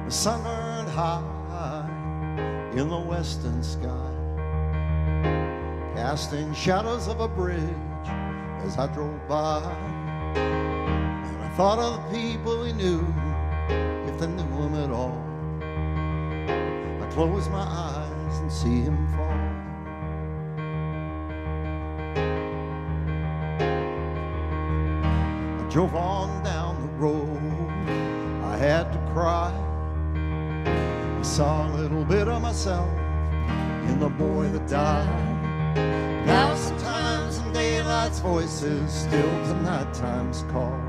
The sun burned high in the western sky, casting shadows of a bridge as I drove by. And I thought of the people we knew, if they knew him at all. I close my eyes and see him fall. I drove on down the road, I had to cry. I saw a little bit of myself in the boy that died. Now sometimes in daylight's voices still to night time's call.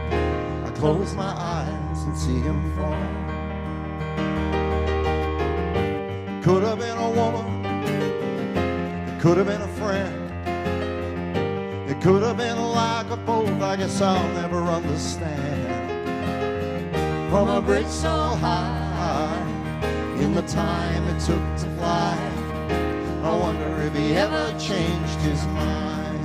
I close my eyes and see him fall. Could have been a woman, it could have been a friend, it could have been a lack of both, I guess I'll never understand. From a bridge so high, in the time it took to fly, I wonder if he ever changed his mind.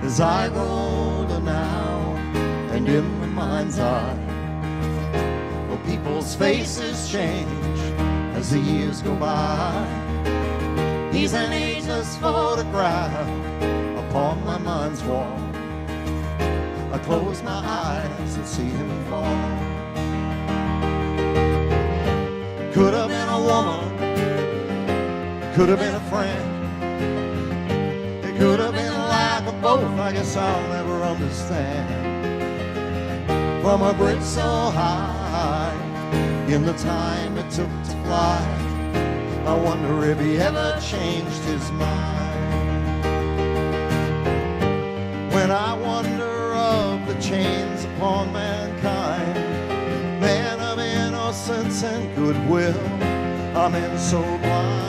As I grow older now, and in the mind's eye, well, people's faces change as the years go by. He's an ageless photograph upon my mind's wall. I close my eyes and see him fall. Could have been a woman, could have been a friend, it could have been a lack of both, I guess I'll never understand. From a bridge so high, in the time it took to fly, I wonder if he ever changed his mind. When I wonder of the chains upon mankind, man of innocence and goodwill, I'm in so blind.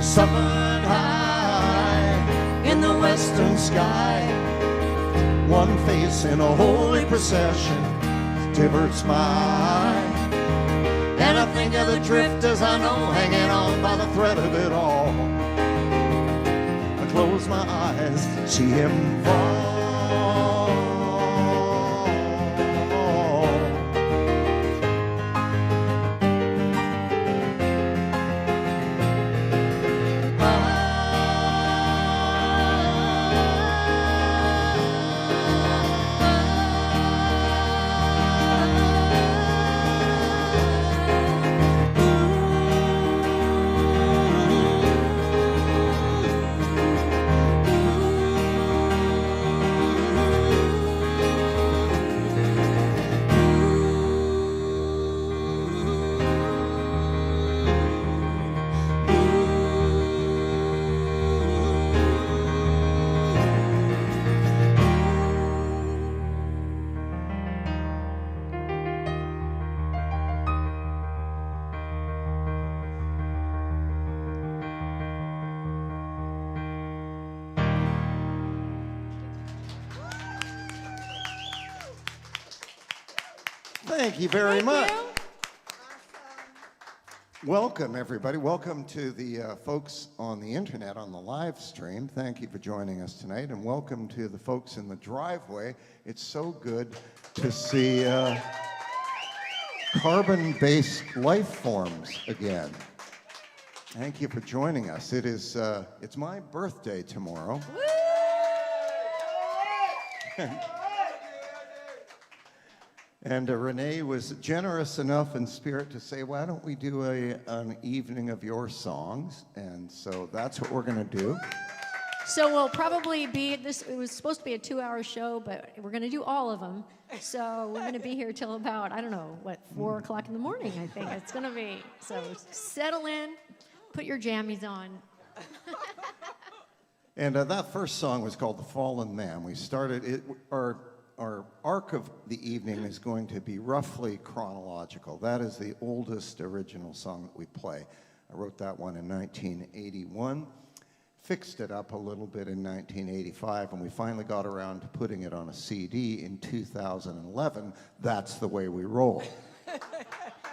Summered high in the western sky, one face in a holy procession diverts my eye. And I think of the drifters I know hanging on by the thread of it all. I close my eyes, see him fall. Thank you very much. Welcome, everybody. Welcome to the folks on the internet on the live stream. Thank you for joining us tonight, and welcome to the folks in the driveway. It's so good to see carbon-based life forms again. Thank you for joining us. It's my birthday tomorrow. And Renee was generous enough in spirit to say, why don't we do an evening of your songs? And so that's what we're going to do. So we'll probably be, it was supposed to be a 2-hour show, but we're going to do all of them. So we're going to be here till about, 4 o'clock in the morning, I think it's going to be. So settle in, put your jammies on. And that first song was called The Fallen Man. We started it, our arc of the evening is going to be roughly chronological. That is the oldest original song that we play. I wrote that one in 1981. fixed it up a little bit in 1985, and we finally got around to putting it on a CD in 2011. That's the way we roll.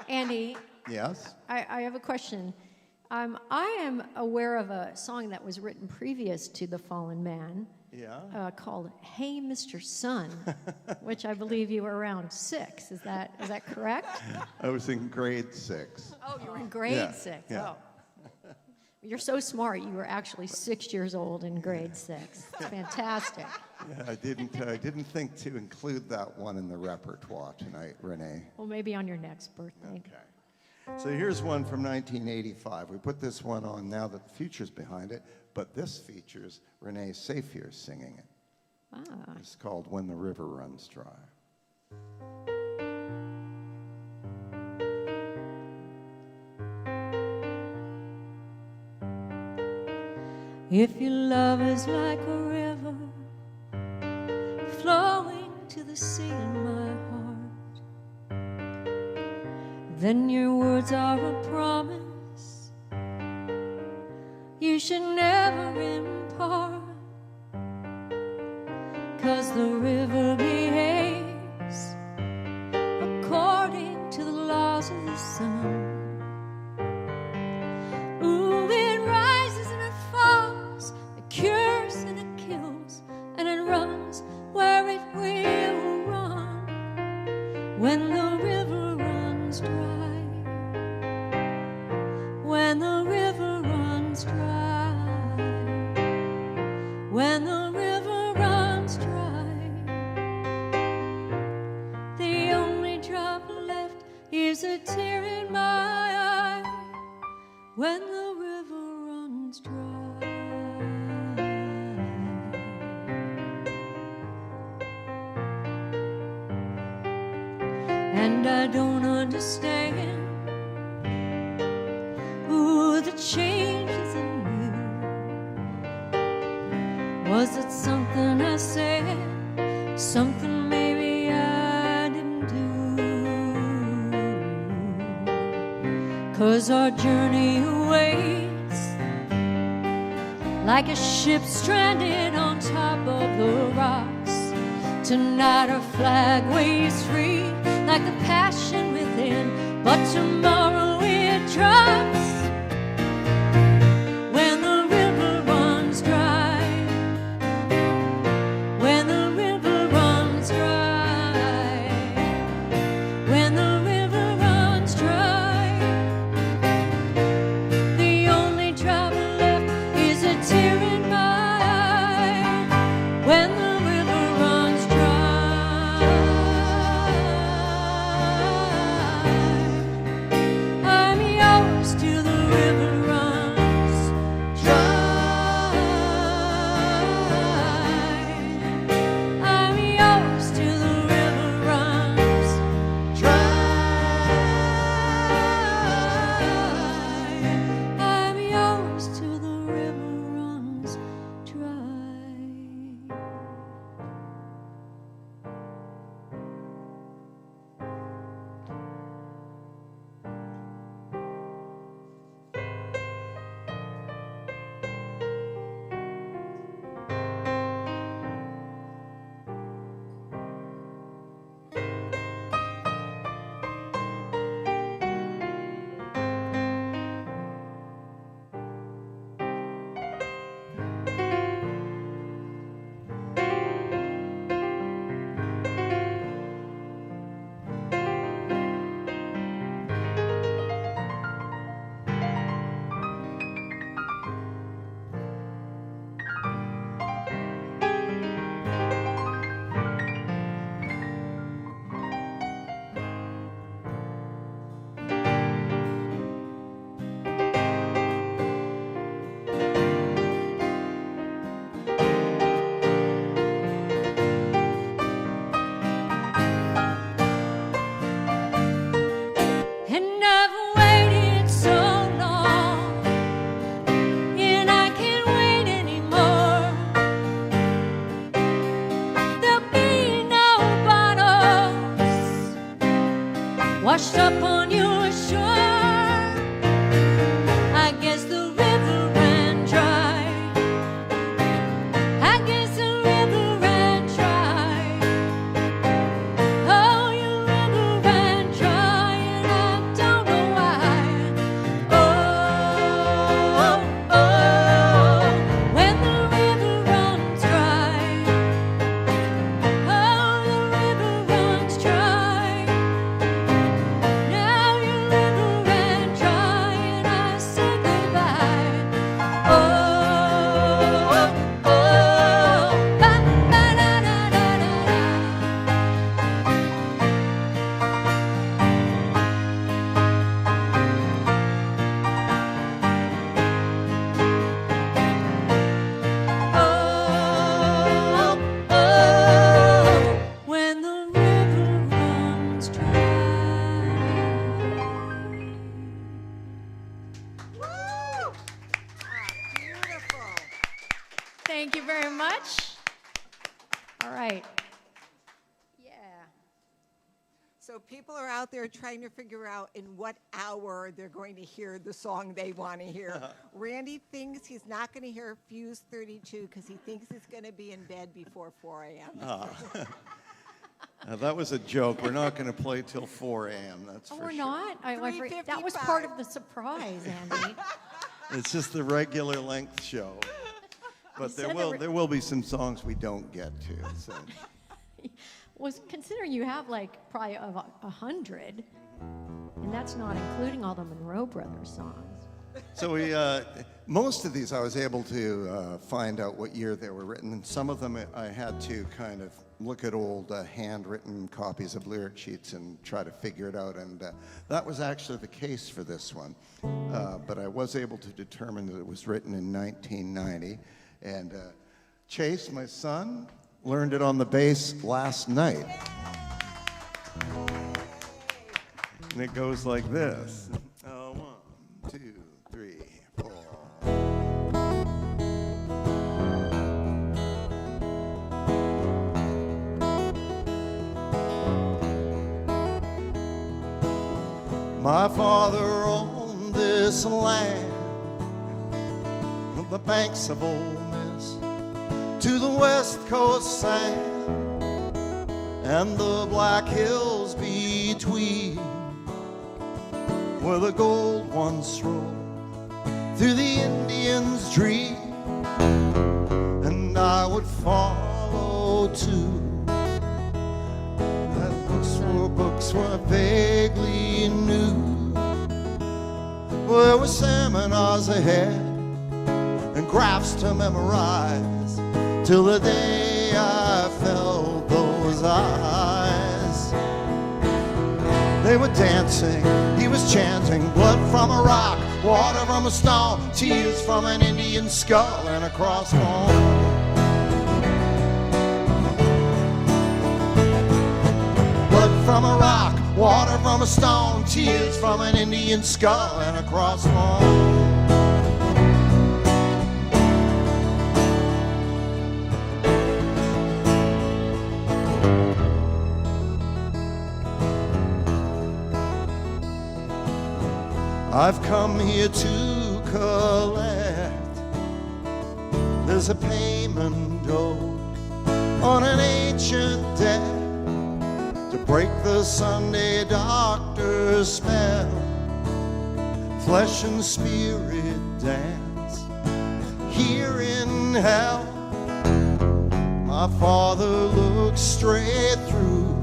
Andy, Yes? I have a question. I am aware of a song that was written previous to The Fallen Man called Hey, Mr. Sun, which I believe you were around 6. Is that correct? I was in grade 6. Oh, you were in grade 6. Yeah. Oh. You're so smart. You were actually 6 years old in grade 6. It's fantastic. Yeah, I didn't think to include that one in the repertoire tonight, Renee. Well, maybe on your next birthday. Okay. So here's one from 1985. We put this one on now that the future's behind it, but this features Renee Safier singing it. Ah. It's called When the River Runs Dry. If your love is like a river flowing to the sea in my heart, then your words are a promise you should never impart. 'Cause the river behaves according to the laws of the sun. Ooh, it rises and it falls, it cures and it kills, and it runs where it will run when the river runs dry. When the river runs dry. When the river runs dry. The only drop left is a tear in my eye. When the river runs dry. And I don't understand, ooh, the changes in you. Was it something I said, something maybe I didn't do? 'Cause our journey awaits like a ship stranded on top of the rocks. Tonight our flag waves free like the passion within, but tomorrow it drops when the river runs dry. When the river runs dry. When the river runs dry. The only drop left is a tear in my eye. When the river runs dry. I'm yours till the river runs dry. I'm yours till the river runs dry. I'm yours till the river runs dry. And I've waited so long, and I can't wait anymore. There'll be no bottles washed up on your shore. I guess the river ran dry. So people are out there trying to figure out in what hour they're going to hear the song they want to hear. Randy thinks he's not going to hear Fuse 32 because he thinks he's going to be in bed before 4 a.m. That was a joke. We're not going to play till 4 a.m. That's for We're sure. not? That was part of the surprise, Andy. It's just the regular length show. But there will be some songs we don't get to. So. Was considering you have like probably 100, and that's not including all the Monroe Brothers songs. So most of these I was able to find out what year they were written, and some of them I had to kind of look at old handwritten copies of lyric sheets and try to figure it out, and that was actually the case for this one. But I was able to determine that it was written in 1990, and Chase, my son, learned it on the bass last night. And it goes like this. 1, 2, 3, 4. My father owned this land on the banks of Old Miss, to the west coast sand and the black hills between, where the gold once rolled through the Indians' dream, and I would follow too. And books were vaguely new. There were seminars ahead and graphs to memorize, till the day I felt those eyes. They were dancing, he was chanting, blood from a rock, water from a stone, tears from an Indian skull and a crossbone. Blood from a rock, water from a stone, tears from an Indian skull and a crossbone. I've come here to collect. There's a payment owed on an ancient debt, to break the Sunday doctor's spell. Flesh and spirit dance here in hell. My father looked straight through.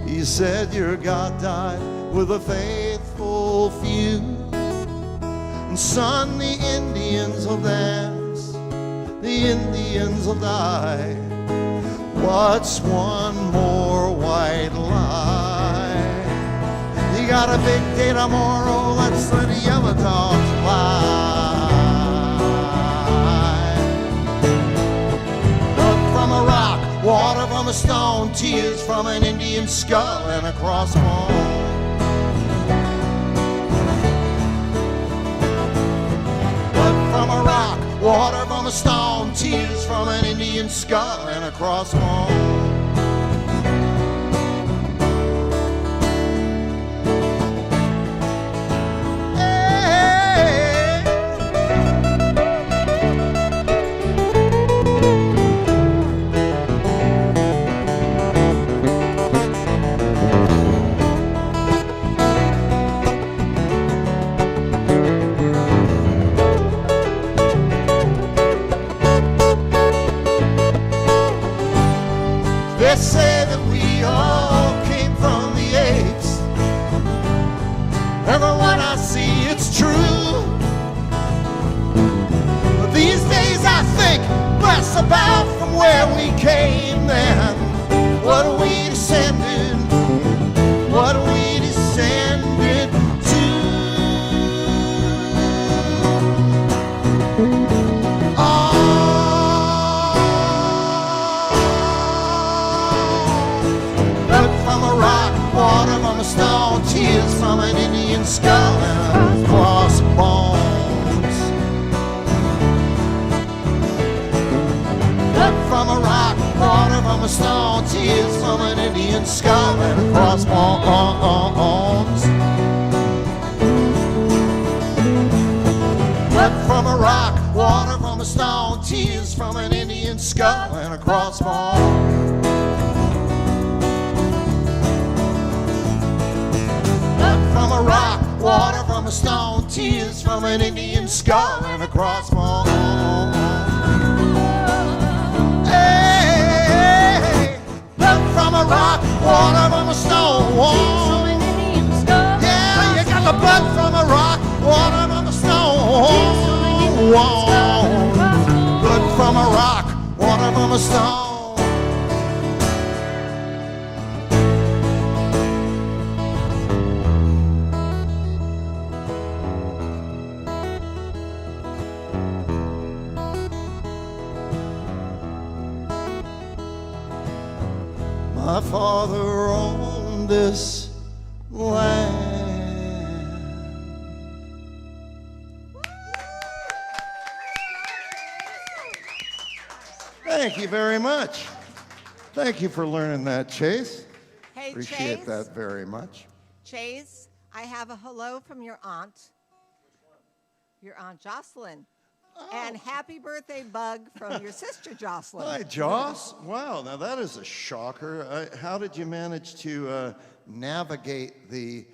He said, your God died with a faithful few. And son, the Indians will dance, the Indians will die. What's one more white lie? You got a big day tomorrow, let's let the yellow dogs fly. Blood from a rock, water from a stone, tears from an Indian skull and a crossbone. From a rock, water from a stone, tears from an Indian skull and a crossbone. They say that we all came from the apes, and from what I see it's true. But these days I think less about from where we came than what we descended, what we descended to. Water from a stone, tears from an Indian skull and crossbones. Blood from a rock, water from from a stone, tears from an Indian skull, and across my arms. Blood from a rock, water from a stone, tears from an Indian skull, and across my arms. Blood from a rock, water from a stone, tears from an Indian skull, and across my arms. Hey, blood from a rock, water from a stone. Yeah, you got the blood from a rock, water from a stone. Blood from a rock, water from a stone. My father owned this land. Thank you very much. Thank you for learning that, Chase. Hey, Appreciate Chase. that very much. Chase, I have a hello from your aunt. Your Aunt Jocelyn. And happy birthday, Bug, from your sister Jocelyn. Hi, Joss. Wow, now that is a shocker. How did you manage to navigate the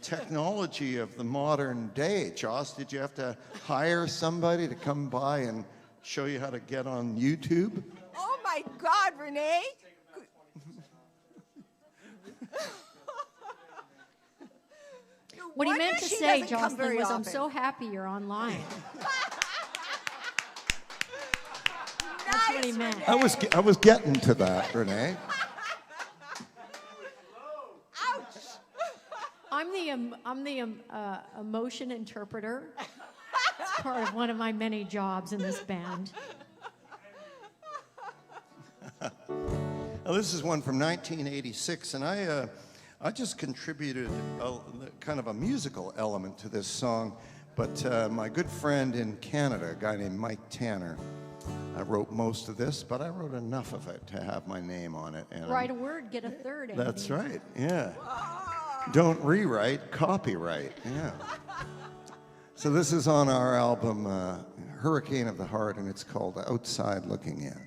technology of the modern day? Joss, did you have to hire somebody to come by and show you how to get on YouTube? Oh my God, Renee! What he Wonder meant to she say, doesn't come Jocelyn, very was I'm often. so happy you're online. That's what he Nice, meant. I was getting to that, Renee. Ouch! I'm the emotion interpreter. It's part of one of my many jobs in this band. Now, this is one from 1986, and I just contributed kind of a musical element to this song, but my good friend in Canada, a guy named Mike Tanner, I wrote most of this, but I wrote enough of it to have my name on it. And Write a word, get a third. Andy. That's right, yeah. Don't rewrite, copyright, yeah. So this is on our album, Hurricane of the Heart, and it's called Outside Looking In.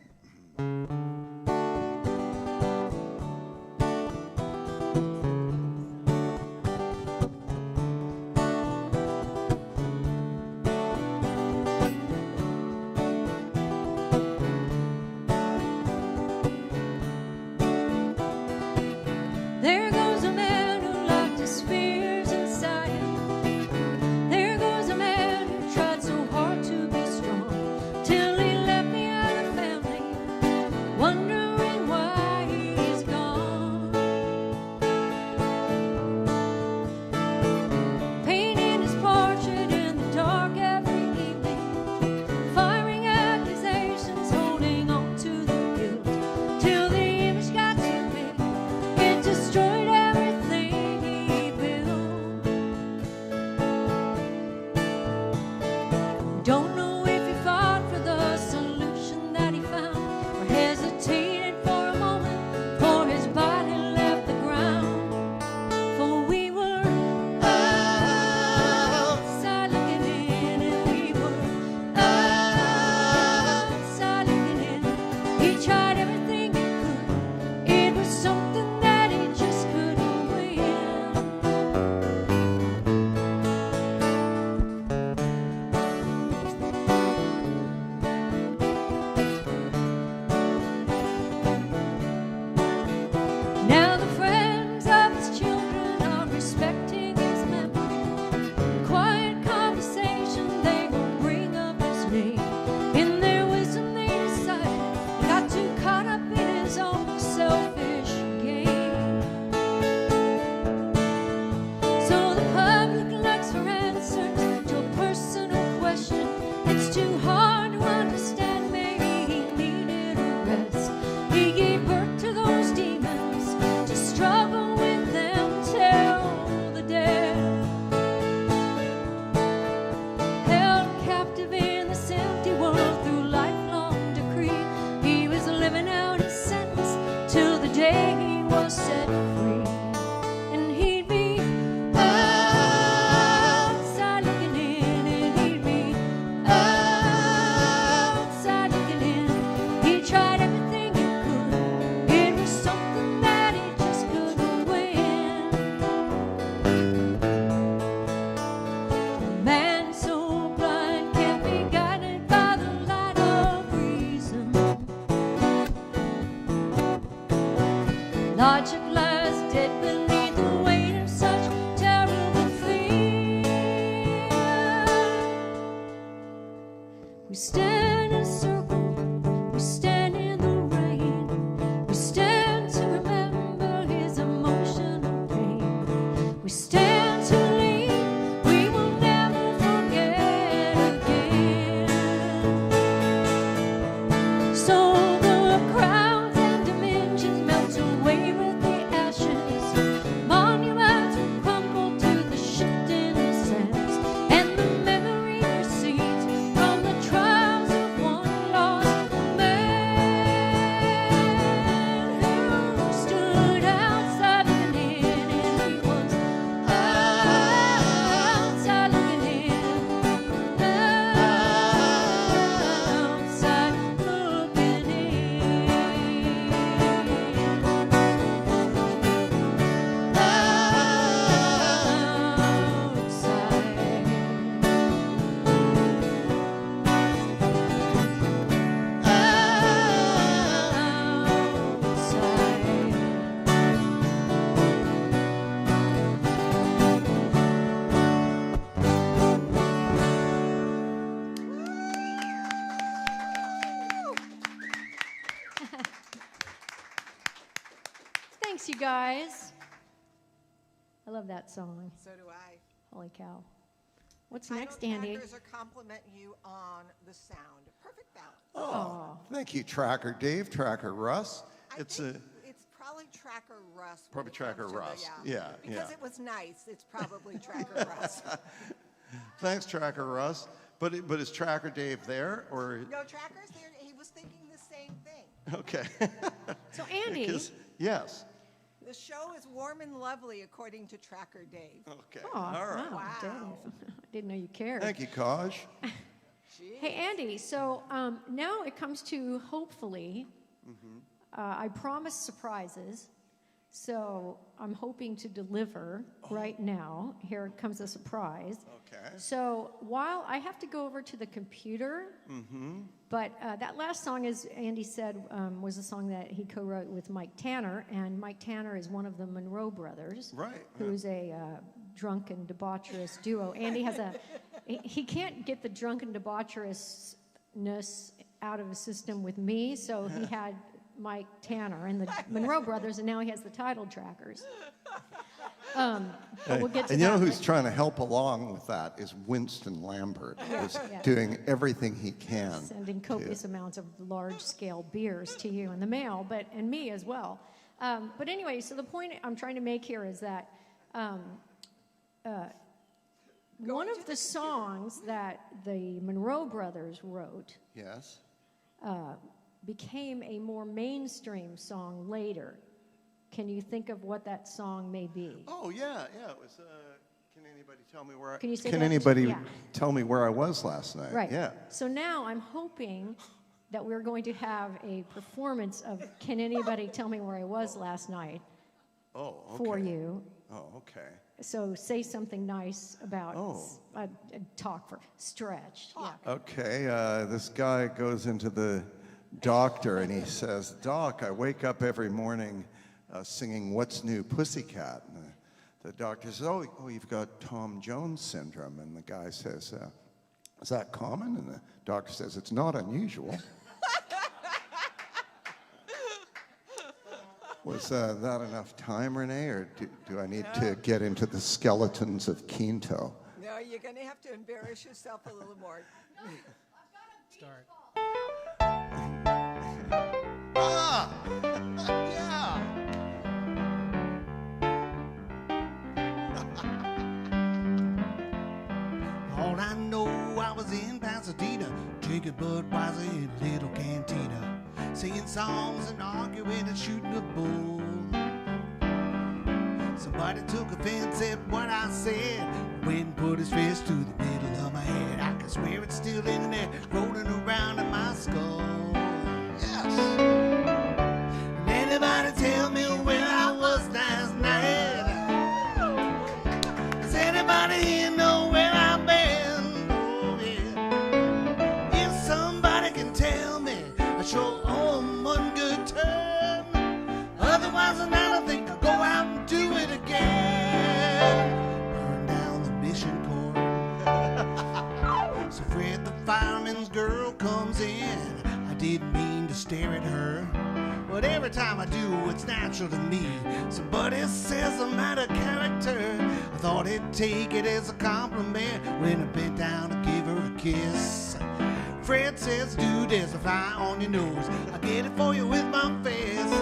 There goes a man who locked his fears inside him. There goes a man who tried so hard to be strong, till he left me out of family. One Logic lies dead beneath the weight of such terrible fear. We stand in a circle, we stand in the rain, we stand to remember his emotional pain. We stand to lead, we will never forget again. So the crowds and dimensions melt away with the ashes. Monuments will crumble to the shifting sands, and the memory recedes from the trials of one lost man who stood outside looking in, and he was outside looking in, outside looking in. Thanks, you guys. I love that song. So do I. Holy cow. What's Title next, Andy? trackers are complimenting you on the sound. Perfect balance. Oh, Thank you, Tracker Dave, Tracker Russ. I It's think a it's probably Tracker Russ. when Probably it comes Tracker to the- Russ. Yeah, Because yeah. it was nice. It's probably Tracker Russ. thanks, Tracker Russ. But is Tracker Dave there or No, Tracker's there. He was thinking the same thing. okay? so Andy, 'Cause- yes. The show is warm and lovely, according to Tracker Dave. Okay. oh, All right. wow, Wow. Dave. I didn't know you cared. Thank you, Kaj. Hey, Andy, so now it comes to hopefully, I promised surprises, so I'm hoping to deliver right now. Here comes a surprise. Okay. So while I have to go over to the computer, but that last song, as Andy said, was a song that he co-wrote with Mike Tanner, and Mike Tanner is one of the Monroe brothers, Right. who's a drunk and debaucherous duo. Andy has he can't get the drunk and debaucherousness out of his system with me, so he had Mike Tanner and the Monroe brothers, and now he has the title trackers. But we'll get to And you know that. who's trying to help along with that is Winston Lambert, who's Yeah. doing everything he can. Sending copious amounts of large-scale beers to you in the mail, and me as well. But anyway, so the point I'm trying to make here is that one of the songs that the Monroe brothers wrote Yes. became a more mainstream song later. Can you think of what that song may be? Oh yeah. It was. Can anybody tell me where? Can you say Can that? anybody Yeah. tell me where I was last night? Right. Yeah. So now I'm hoping that we're going to have a performance of Can Anybody Tell Me Where I Was Last Night Oh. Okay. for you. Oh. Okay. So say something nice about Oh. talk for stretch. Yeah. Okay. This guy goes into the doctor and he says, "Doc, I wake up every morning singing 'What's New, Pussycat?'" And the doctor says, "Oh, you've got Tom Jones syndrome." And the guy says, "Is that common?" And the doctor says, "It's not unusual." Was that enough time, Renee, or do I need to get into the skeletons of Quinto? No, you're going to have to embarrass yourself a little more. Start. Ah! Yeah! All I know, I was in Pasadena, drinking Budweiser in a little cantina, singing songs and arguing and shooting a bull. Somebody took offense at what I said, went and put his fist to the middle of my head. I can swear it's still in there, rolling around in my skull. Yes! And anybody tell me where I was last night? Does anybody here know where I've been? Oh, yeah. If somebody can tell me, I sure owe 'em one good turn. Otherwise, I'm not and do it again. Burn down the mission court. So Fred the fireman's girl comes in. I didn't mean to stare at her, but every time I do, it's natural to me. Somebody says I'm out of character. I thought he'd take it as a compliment when I bent down to give her a kiss. Fred says, dude, there's a fly on your nose. I'll get it for you with my fist.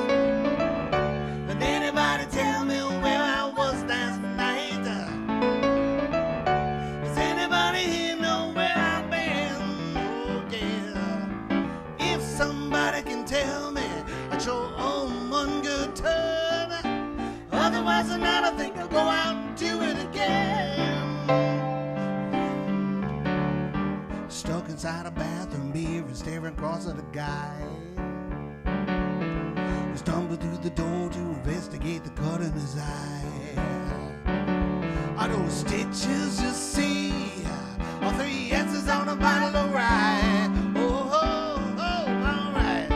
But anybody tell me where I was last night? Does anybody here know where I've been? Oh, yeah. If somebody can tell me, I'd show them one good turn. Otherwise, tonight I think I'll go out and do it again. Stuck inside a bathroom mirror and staring across at a guy who stumbled through the door to investigate the cut in his eye. Are those stitches you see? Or 3 S's on a bottle of rye? Oh, oh, oh, all right.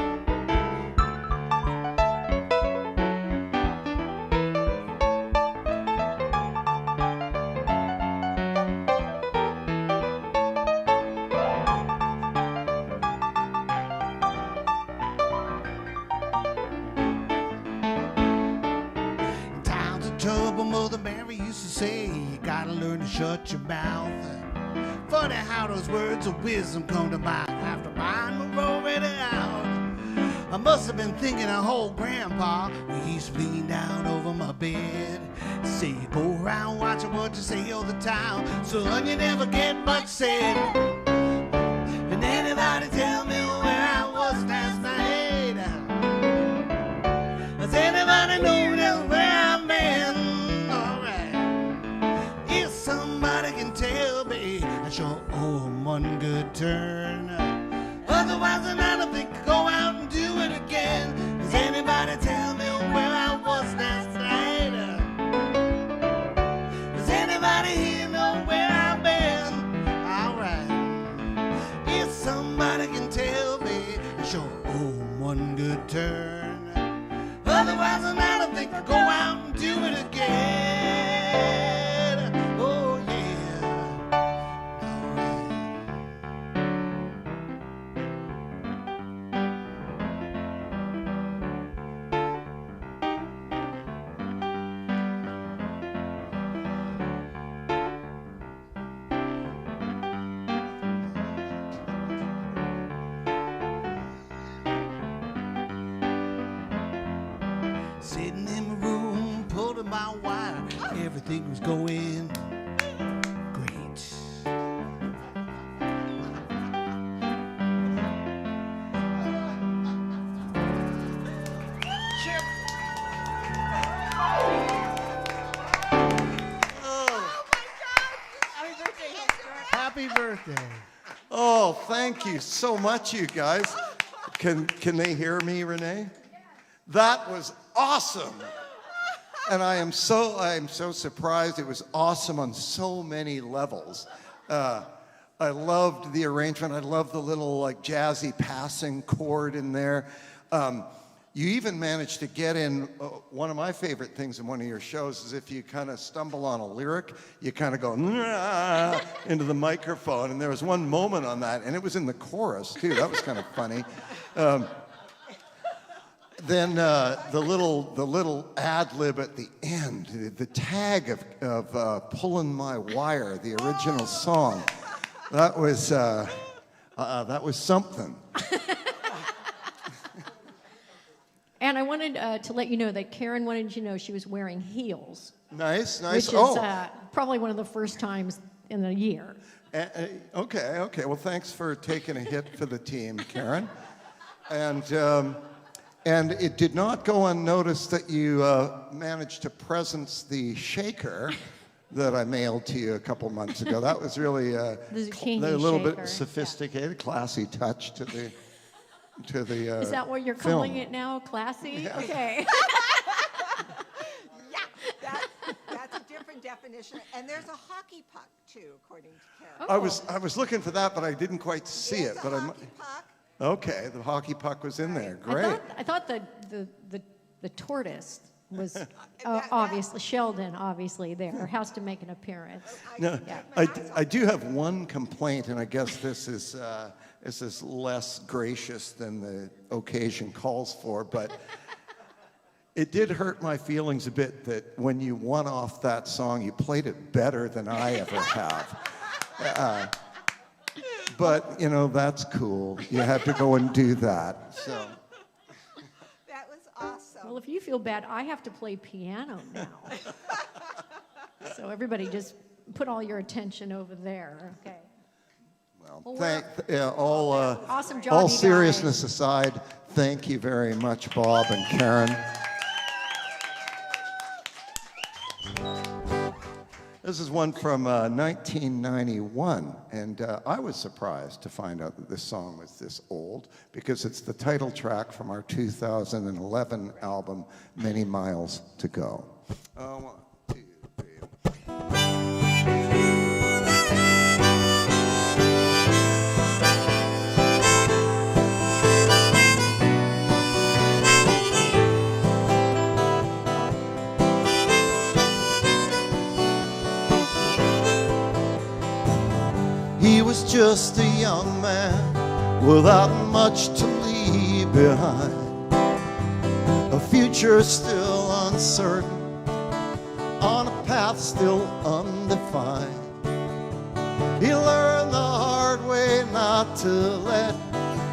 Time's a trouble, Mother Mary used to say. You gotta learn to shut your mouth. Funny how those words of wisdom come to mind after mine were already out. I must have been thinking of old Grandpa. He used to lean down over my bed. Say, go around watching what you say all the time. Son, you never get much said. And anybody tell me where I was last night? Does anybody know where I've been? All right. If somebody can tell me, I sure owe 'em one good turn. Otherwise, tonight I think I'll go out and do it again. Does anybody tell me where I was last night? Does anybody here know where I've been? All right. If somebody can tell me, I sure owe 'em one good turn. Otherwise, tonight I think I'll go out and do it again. Oh, yeah. All right. Sitting in my room, pulling my wire, everything was going great. Chip. Happy birthday. Oh, thank you so much, you guys. Can they hear me, Renee? That was awesome. And I am so surprised. It was awesome on so many levels. I loved the arrangement. I loved the little like jazzy passing chord in there. You even managed to get in one of my favorite things in one of your shows is if you kind of stumble on a lyric, you kind of go into the microphone. And there was one moment on that, and it was in the chorus too. That was kind of funny. Then the little ad lib at the end, the tag of "Pulling My Wire," the original song, that was something. And I wanted to let you know that Karen wanted you to know she was wearing heels. Nice. Which is probably one of the first times in the year. Okay. Well, thanks for taking a hit for the team, Karen. And it did not go unnoticed that you managed to presence the shaker that I mailed to you a couple months ago. That was really a little shaker, bit sophisticated, classy touch to the Is that what you're film. calling it now? Classy? Yeah. Okay. Yeah, that's a different definition. And there's a hockey puck too, according to Karen. Oh. I was looking for that, but I didn't quite see There's it. a But hockey puck. Okay, the hockey puck was in there. Great. I thought the tortoise was obviously, Sheldon obviously there, has to make an appearance. No, Yeah. I do have one complaint, and I guess this is less gracious than the occasion calls for, but it did hurt my feelings a bit that when you won off that song, you played it better than I ever have. But, you know, that's cool. You had to go and do that, so. That was awesome. Well, if you feel bad, I have to play piano now. So everybody just put all your attention over there, okay? Well, Awesome job, all you guys. seriousness aside, thank you very much, Bob and Karen. This is one from 1991, and I was surprised to find out that this song was this old because it's the title track from our 2011 album, Many Miles to Go. 1, 2, 3. He was just a young man without much to leave behind, a future still uncertain, on a path still undefined. He learned the hard way not to let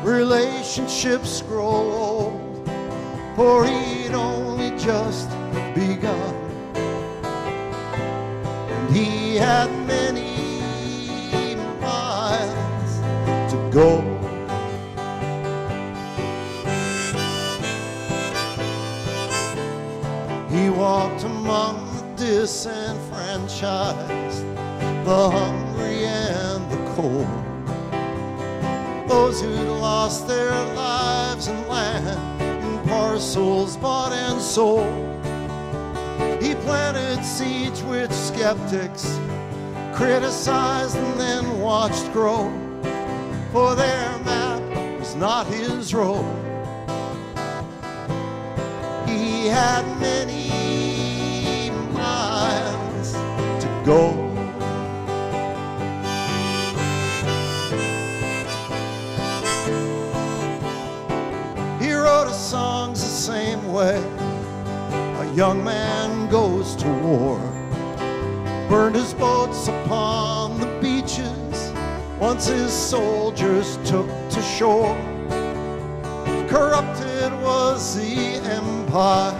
relationships grow old, for he'd only just begun, and he had many to go. He walked among the disenfranchised, the hungry and the cold, those who'd lost their lives and land in parcels bought and sold. He planted seeds which skeptics criticized and then watched grow, for their map was not his road. He had many miles to go. He wrote his songs the same way a young man goes to war, burned his boats upon the beaches once his soldiers took to shore. Corrupted was the empire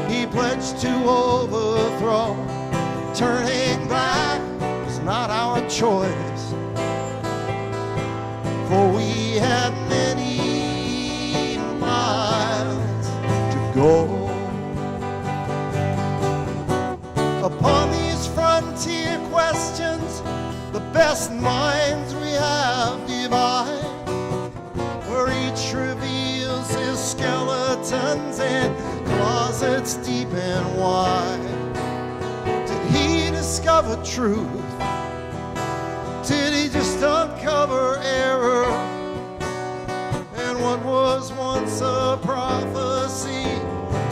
he pledged to overthrow. Turning back was not our choice, for we had many miles to go. Upon these frontier questions, the best minds we have divide, where each reveals his skeletons in closets deep and wide. Did he discover truth? Did he just uncover error? And what was once a prophecy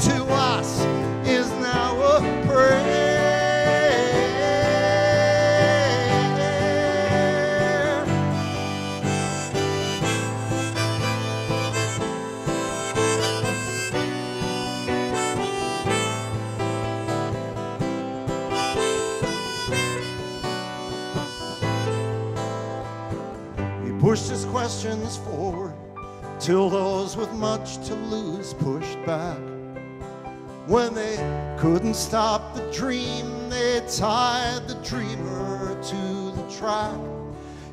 to us is now a prayer. Pushed his questions forward till those with much to lose pushed back. When they couldn't stop the dream, they tied the dreamer to the track.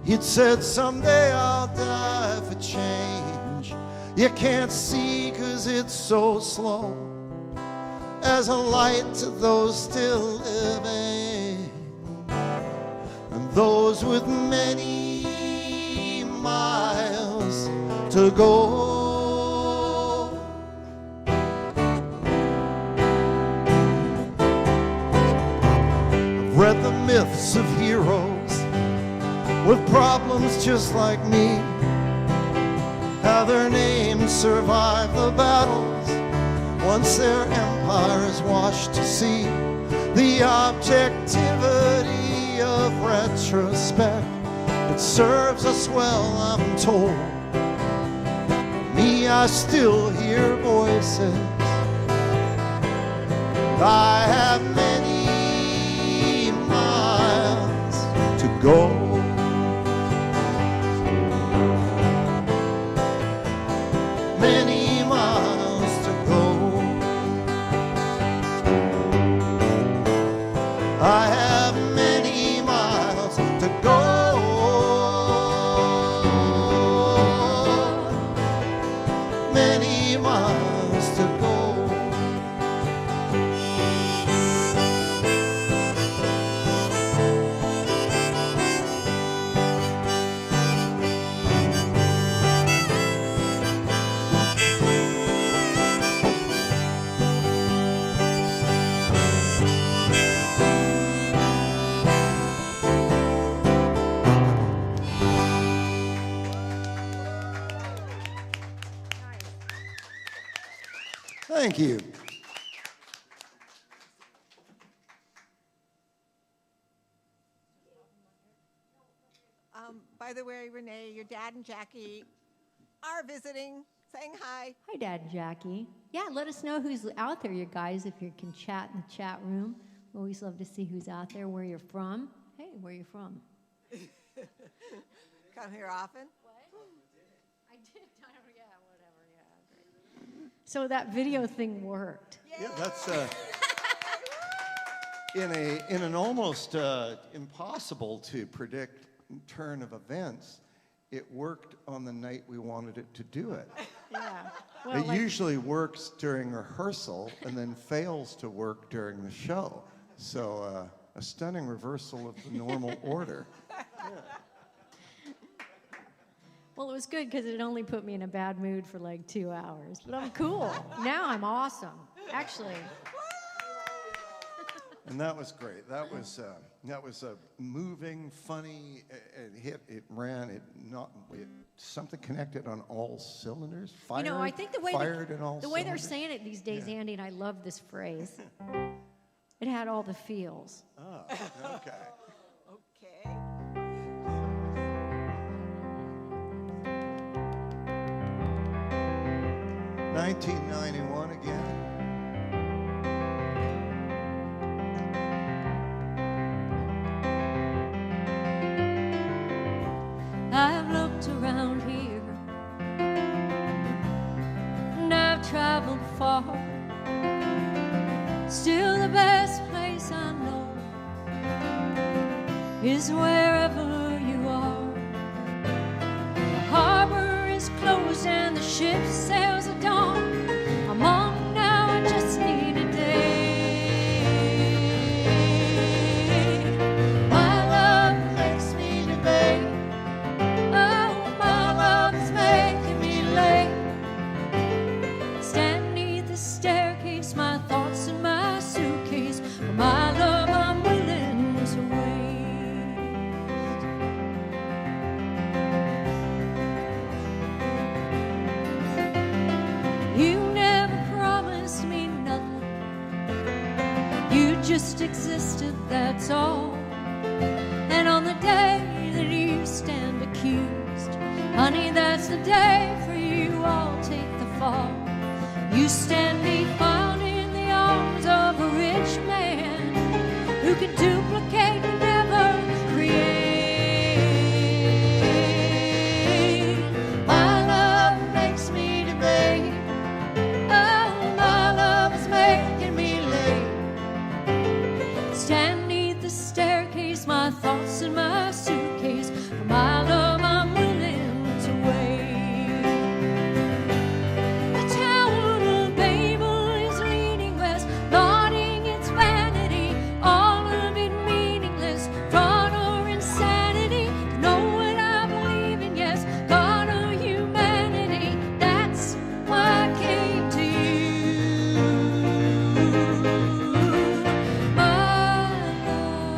He'd said, someday I'll die for change. You can't see 'cause it's so slow, as a light to those still living, and those with many miles to go. I've read the myths of heroes with problems just like me, how their names survive the battles Once their empire is washed to sea, the objectivity of retrospect, it serves us well, I'm told. Me, I still hear voices. I have many miles to go. Many miles to go. I have many miles to go. Many miles to go. Thank you. By the way, Renee, your dad and Jackie are visiting, saying hi. Hi, Dad and Jackie. Yeah, let us know who's out there, you guys, if you can chat in the chat room. We always love to see who's out there, where you're from. Hey, where you from? Come here often? I did. I don't, yeah, whatever. Yeah, great. So that video thing worked. Yeah, that's in an almost impossible to predict turn of events. It worked on the night we wanted it to do it. Yeah. It usually works during rehearsal and then fails to work during the show. So a stunning reversal of the normal order. Well, it was good because it only put me in a bad mood for like 2 hours. But I'm cool. Now I'm awesome, actually. And that was great. That was a moving, funny. It ran. Something connected on all cylinders. Fired, I think the way fired in all the way they're cylinders. saying it these days, Andy, and I love this phrase. It had all the feels. Oh, okay. Okay. $1991 again. I've looked around here, and I've traveled far. Still the best place I know is wherever you are. The harbor is closed and the ship sails at dawn. I'm on now, I just need a day. My love makes me debate. Oh, my love is making me late. Stand neath the staircase, my thoughts in my suitcase. For my love, I'm willing to wait. You never promised me nothing. You just existed, that's all. And on the day that you stand accused, honey, that's the day for you, I'll take the fall. You stand defiled in the arms of a rich man who can duplicate and never create. My love makes me debate. Oh, my love is making me late. Stand neath the staircase, my thoughts in my suitcase. For my love, I'm willing to wait. The Tower of Babel is leaning west, lauding its vanity, all of it meaningless, fraud or insanity. To know what I believe in, yes, God or humanity, that's why I came to you. My love.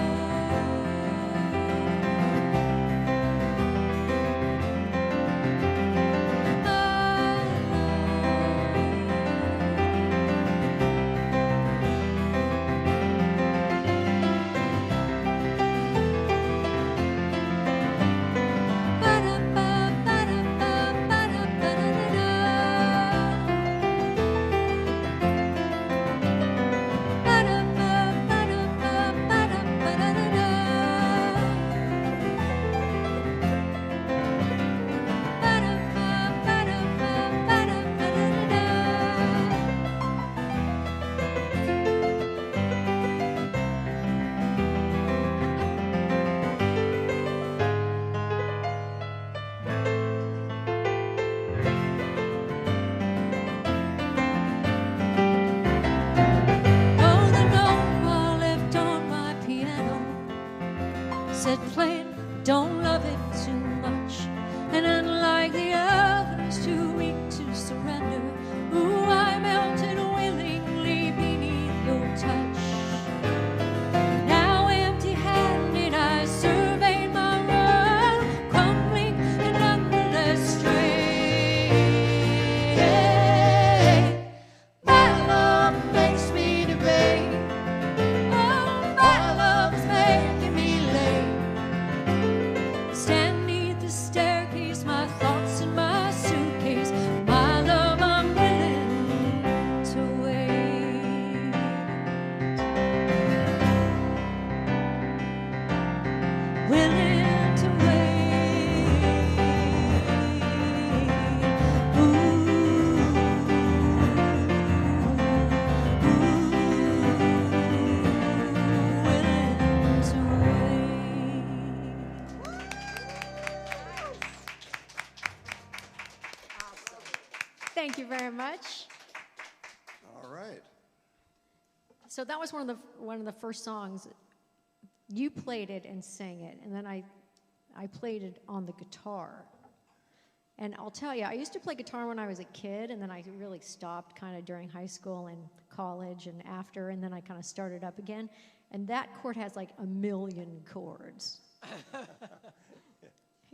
very much. All right. So that was one of the first songs. You played it and sang it, and then I played it on the guitar. And I'll tell you, I used to play guitar when I was a kid, and then I really stopped kind of during high school and college and after, and then I kind of started up again. And that chord has like 1,000,000 chords.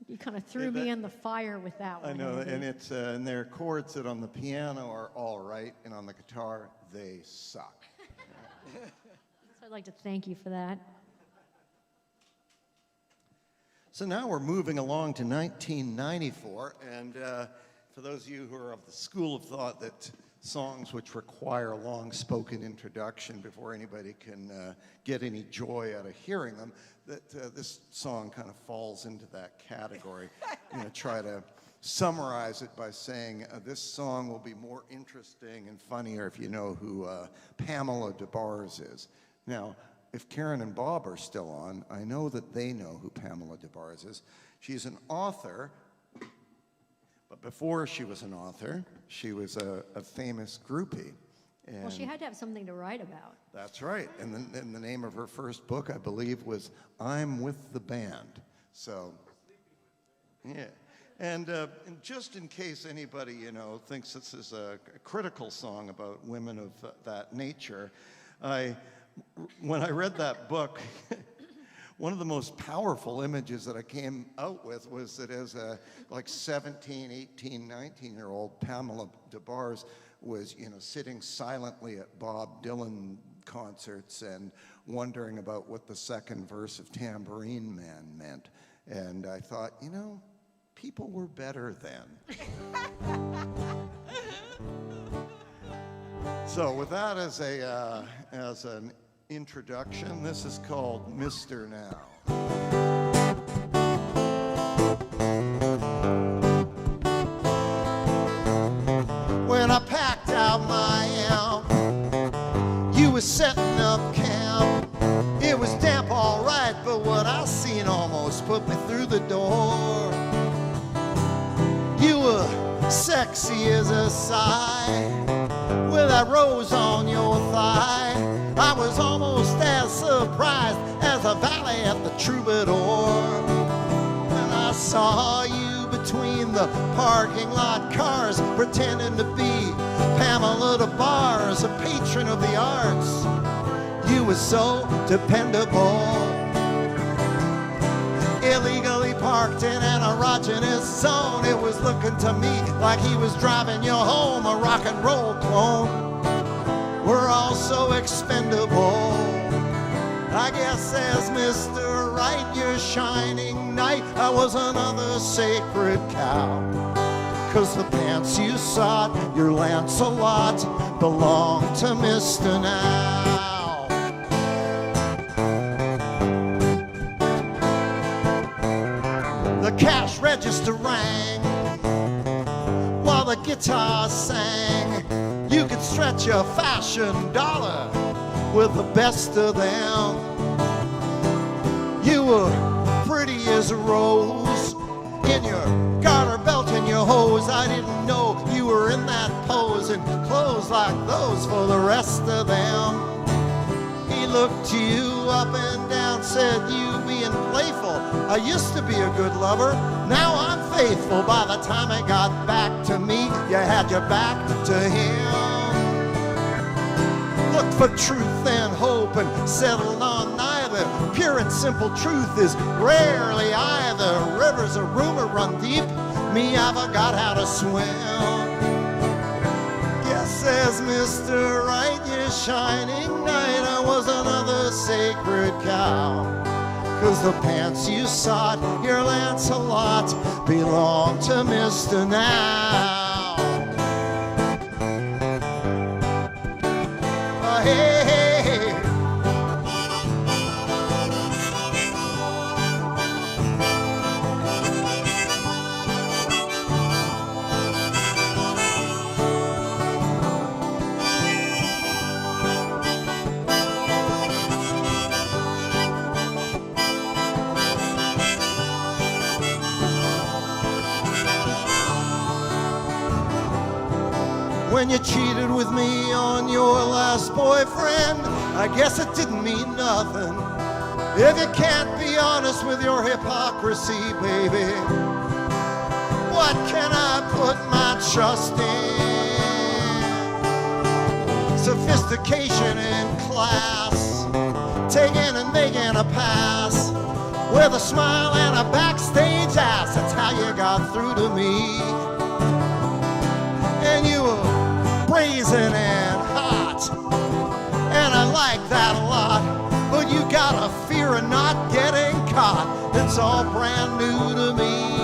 You kind of threw me in the fire with that one. I know, Andy. and it's and there are chords that on the piano are all right, and on the guitar they suck. So I'd like to thank you for that. So now we're moving along to 1994, and for those of you who are of the school of thought that songs which require a long spoken introduction before anybody can get any joy out of hearing them, that this song kind of falls into that category. I'm going to try to summarize it by saying this song will be more interesting and funnier if you know who Pamela DeBars is. Now, if Karen and Bob are still on, I know that they know who Pamela DeBars is. She's an author, but before she was an author, she was a famous groupie. And Well, she had to have something to write about. that's right. And the name of her first book, I believe, was I'm With the Band. So, yeah. And just in case anybody, thinks this is a critical song about women of that nature, when I read that book, one of the most powerful images that I came out with was that as a 17, 18, 19-year-old, Pamela DeBars was, sitting silently at Bob Dylan concerts and wondering about what the second verse of Tambourine Man meant. And I thought, people were better then. So with that as an introduction, this is called Mr. Now. When I packed out my amp, you was setting up camp. It was damp all right, but what I seen almost put me through the door. You were sexy as a sigh, with that rose on your thigh. I was almost as surprised as a valley at the Troubadour. And I saw you between the parking lot cars, pretending to be Pamela DeBars, a patron of the arts. You were so dependable, illegally parked in an erogenous zone. It was looking to me like he was driving you home, a rock and roll clone. We're all so expendable. I guess as Mr. Right, your shining knight, I was another sacred cow. 'Cause the pants you sought, your Lancelot, belong to Mr. Now. The cash register rang while the guitar sang. You could stretch a fashion dollar with the best of them. You were pretty as a rose in your garter belt and your hose. I didn't know you were in that pose in clothes like those for the rest of them. He looked you up and down, said you being playful. I used to be a good lover, now I'm faithful. By the time it got back to me, you had your back to him. Looked for truth and hope and settled on neither. Pure and simple truth is rarely either. Rivers of rumor run deep, me I forgot how to swim. Yes, says Mr. Right, your shining knight, I was another sacred cow. 'Cause the pants you sought, your Lancelot, belong to Mr. Now. Hey, hey, hey. when you cheated with me on your last boyfriend. I guess it didn't mean nothing. If you can't be honest with your hypocrisy, baby, what can I put my trust in? Sophistication in class, taking and making a pass, with a smile and a backstage ass. That's how you got through to me. And you were brazen and hot, and I like that a lot. But you got a fear of not getting caught. It's all brand new to me.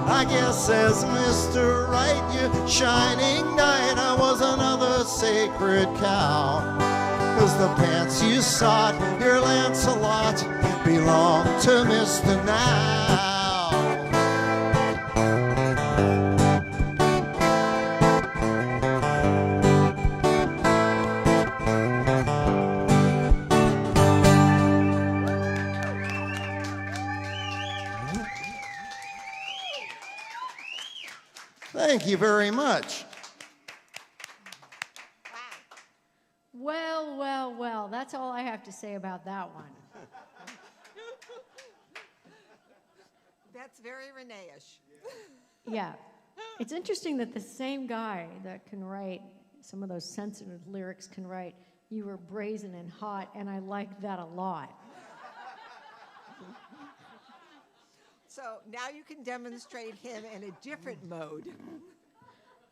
I guess as Mr. Right, you shining knight, I was another sacred cow. 'Cause the pants you sought, your Lancelot, belong to Mr. Now. Thank you very much. Well, well, well, that's all I have to say about that one. That's very Renee-ish. Yeah. It's interesting that the same guy that can write some of those sensitive lyrics can write, "You were brazen and hot," and I like that a lot. So now you can demonstrate him in a different mode.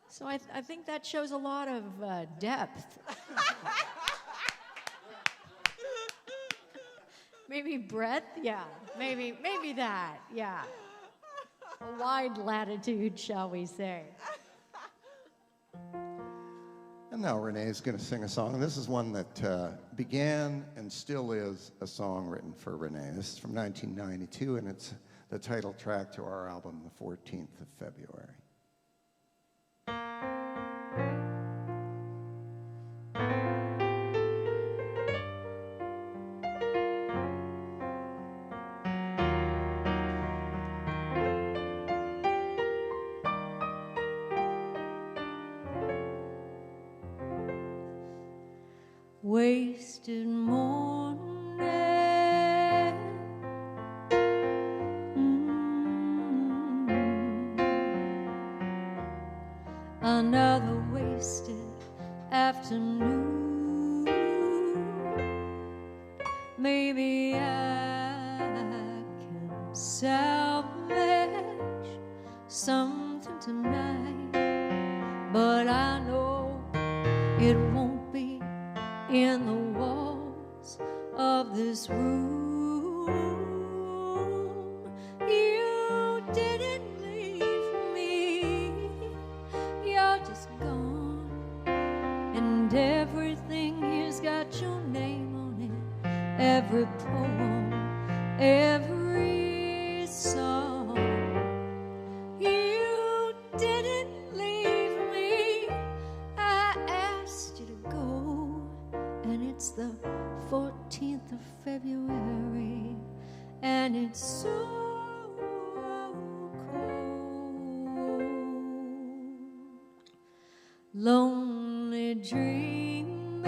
So I think that shows a lot of depth. Maybe breadth, yeah. Maybe that, yeah. A wide latitude, shall we say. And now Renee's going to sing a song. This is one that began and still is a song written for Renee. This is from 1992, and it's the title track to our album, The 14th of February. Wasted morning, another wasted afternoon. Maybe I can salvage something tonight, but I know it won't be in the walls of this room. You didn't leave me, you're just gone, and everything here's got your name on it. Every poem, every song. You didn't leave me, I asked you to go, and it's the 14th of February, and it's so cold. Lonely dreaming,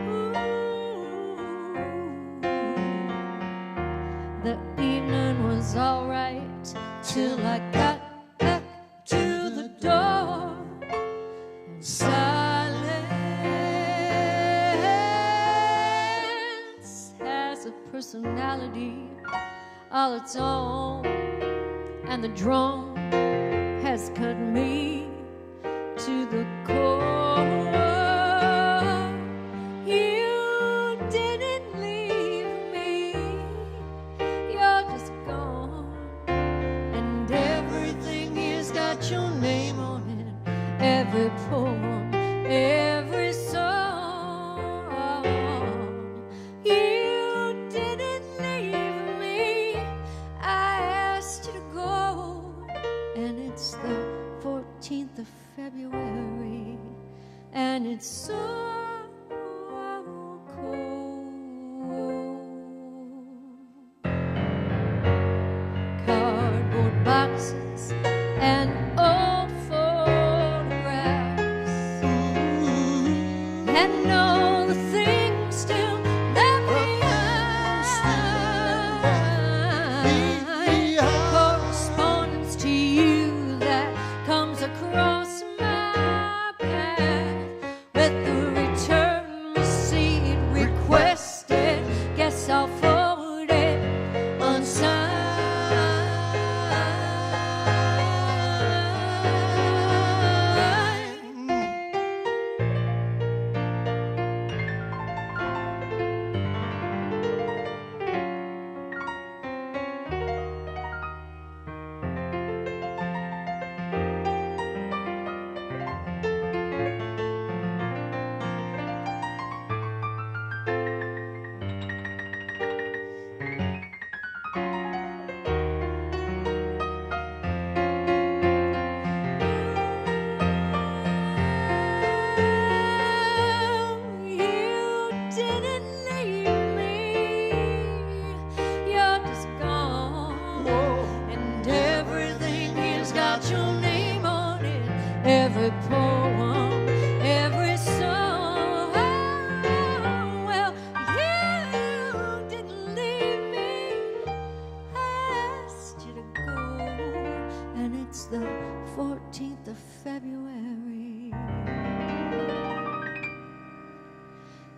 ooh, the evening was all right till I got back to the door. Silence has a personality all its own, and the drum has cut me to the core. You didn't leave me, you're just gone, and everything here's got your name on it. Every poem, every song. You didn't leave me, I asked you to go, and it's the 14th of February, and it's so cold. Cardboard boxes and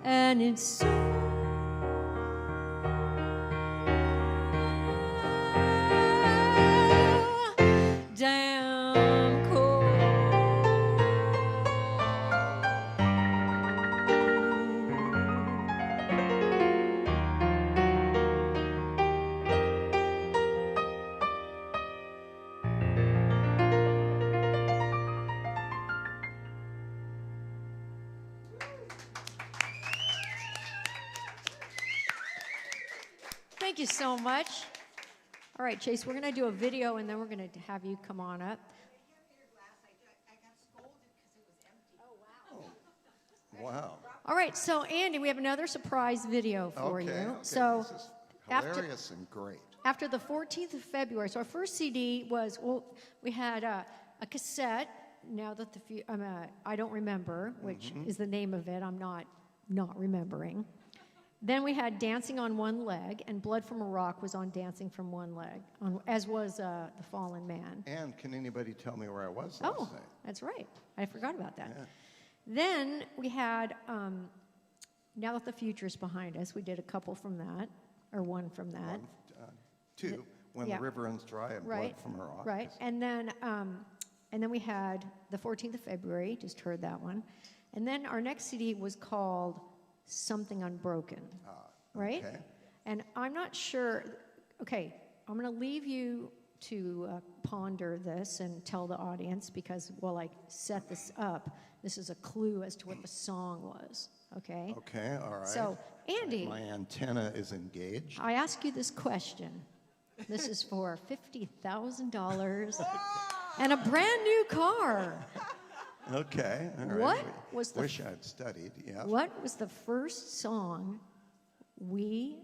and it's so damn cold. Thank you so much. All right, Chase, we're going to do a video, and then we're going to have you come on up. Wow. All right, so Andy, we have another surprise video for you. Okay, So this is after hilarious and great. after the 14th of February, so our first CD was, well, we had a cassette. Now that I don't remember, which is the name of it. I'm not remembering. Then we had Dancing on One Leg, and Blood from a Rock was on Dancing from One Leg, as was The Fallen Man. And can anybody tell me where I was last Oh, night? that's right. I forgot about that. Yeah. Then we had Now That the Future's Behind Us. We did a couple from that, or one from that. Two, When yeah. the River Runs Dry and Right. Blood from a Rock. Right. And then we had the 14th of February, just heard that one. And then our next CD was called Something Unbroken. Right? Okay. And I'm not sure. Okay, I'm going to leave you to ponder this and tell the audience, because while I set this up, this is a clue as to what the song was. Okay? Okay, all right. So, Andy, My antenna is engaged. I ask you this question. This is for $50,000 and a brand new car. Okay, all right. What was the Wish I'd studied, yeah. What was the first song we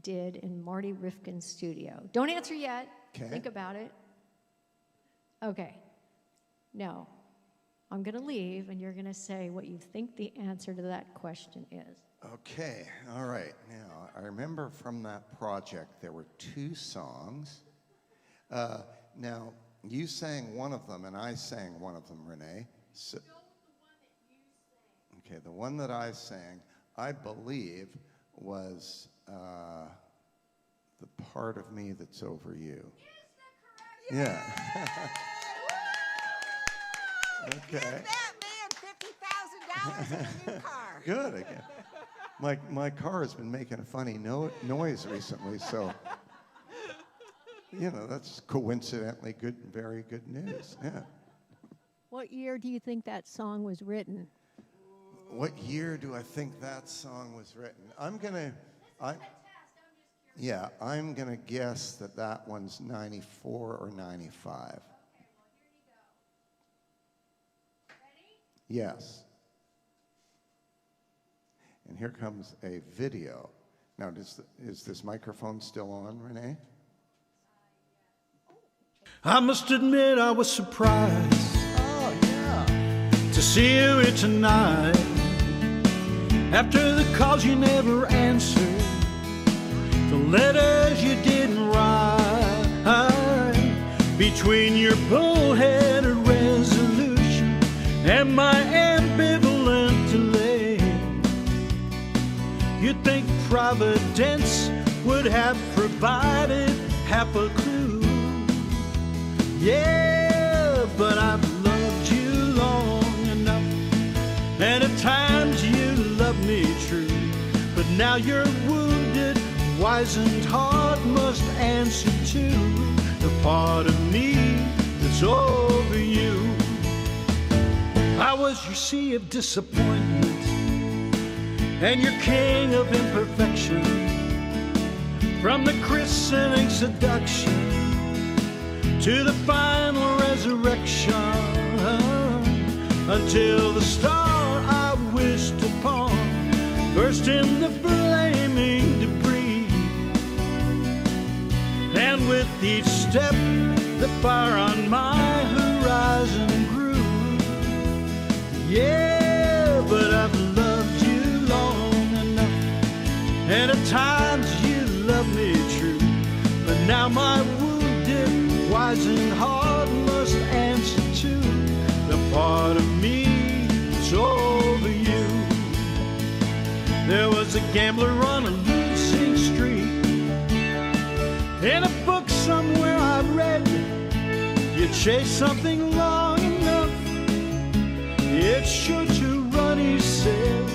did in Marty Rifkin's studio? Don't answer yet. Okay. Think about it. Okay. No. I'm going to leave, and you're going to say what you think the answer to that question is. Okay, all right. Now, I remember from that project there were two songs. Now, you sang one of them, and I sang one of them, Renee. So, okay, the one that I sang, I believe, was The Part of Me That's Over You. Yeah. Okay. That man $50,000 in a new car. Good again. My car has been making a funny noise recently, so that's coincidentally good, very good news. Yeah. What year do you think that song was written? What year do I think that song was written? I'm gonna guess that one's 94 or 95. Yes. And here comes a video. Now, is this microphone still on, Renee? I must admit I was surprised Oh, yeah. to see you here tonight. After the calls you never answered, the letters you didn't write, between your bullheaded resolution and my ambivalent delay, you'd think Providence would have provided half a clue. Yeah, but I've loved you long enough, and at times you love me true. But now your wounded, wizened heart must answer to the part of me that's over you. I was your sea of disappointment and your king of imperfection, from the christening seduction to the final resurrection, until the star I wished upon burst in the flaming debris. And with each step, the fire on my horizon grew. Yeah, but I've loved you long enough, and at times you love me true. But now my wounded, wizened heart must answer to the part of me that's over you. gambler on a losing streak. In a book somewhere I read, you chase something long enough, it's sure to run, he said.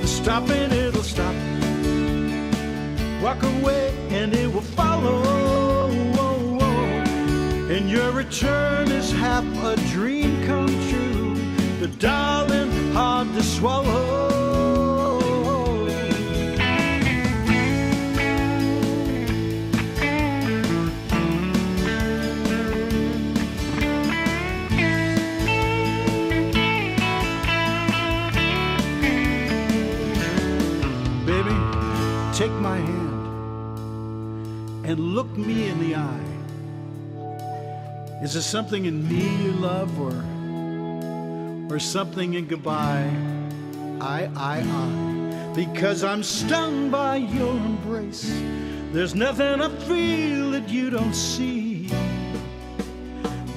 Stop and it'll stop. Walk away and it will follow. And your return is half a dream come true, but darling, hard to swallow. Baby, take my hand and look me in the eye. Is there something in me you love, or something in goodbye? I. Because I'm stung by your embrace. There's nothing I feel that you don't see.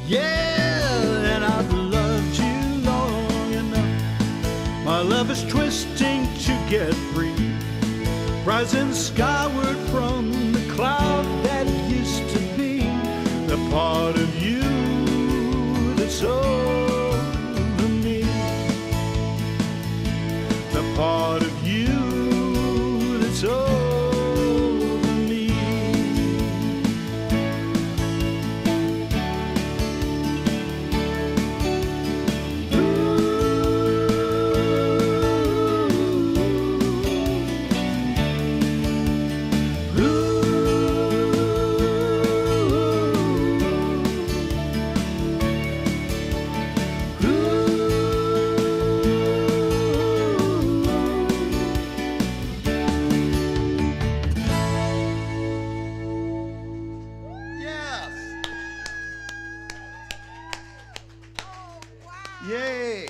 Yeah, and I've loved you long enough. My love is twisting to get free, rising skyward from the cloud that used to be. The part of you that's over me, the part of you that's over me. Yes! Yay!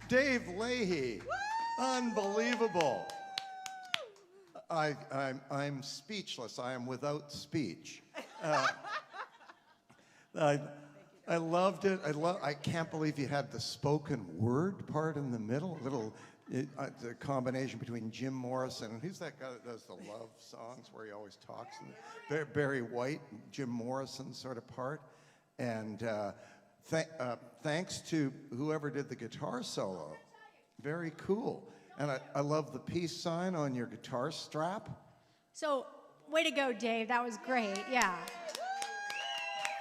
Dave Leahy. Unbelievable. I'm speechless. I am without speech. I loved it. I can't believe you had the spoken word part in the middle. The combination between Jim Morrison and who's that guy that does the love songs where he always talks? Barry White, Jim Morrison sort of part. And thanks to whoever did the guitar solo. Very cool. And I love the peace sign on your guitar strap. So, way to go, Dave. That was great. Yeah.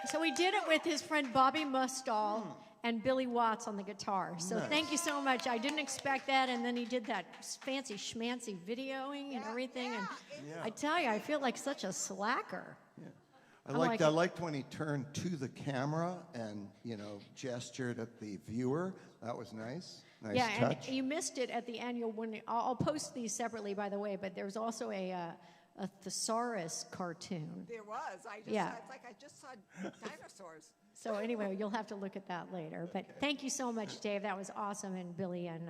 So we did it with his friend Bobby Mustall and Billy Watts on the guitar. So Nice. Thank you so much. I didn't expect that, and then he did that fancy schmancy videoing and everything. And I tell you, I feel like such a slacker. I like liked when he turned to the camera and, gestured at the viewer. That was nice. Nice touch. And you missed it at the annual one. I'll post these separately, by the way, but there's also a thesaurus cartoon. There was. I just saw dinosaurs. So anyway, you'll have to look at that later. But thank you so much, Dave. That was awesome, and Billy and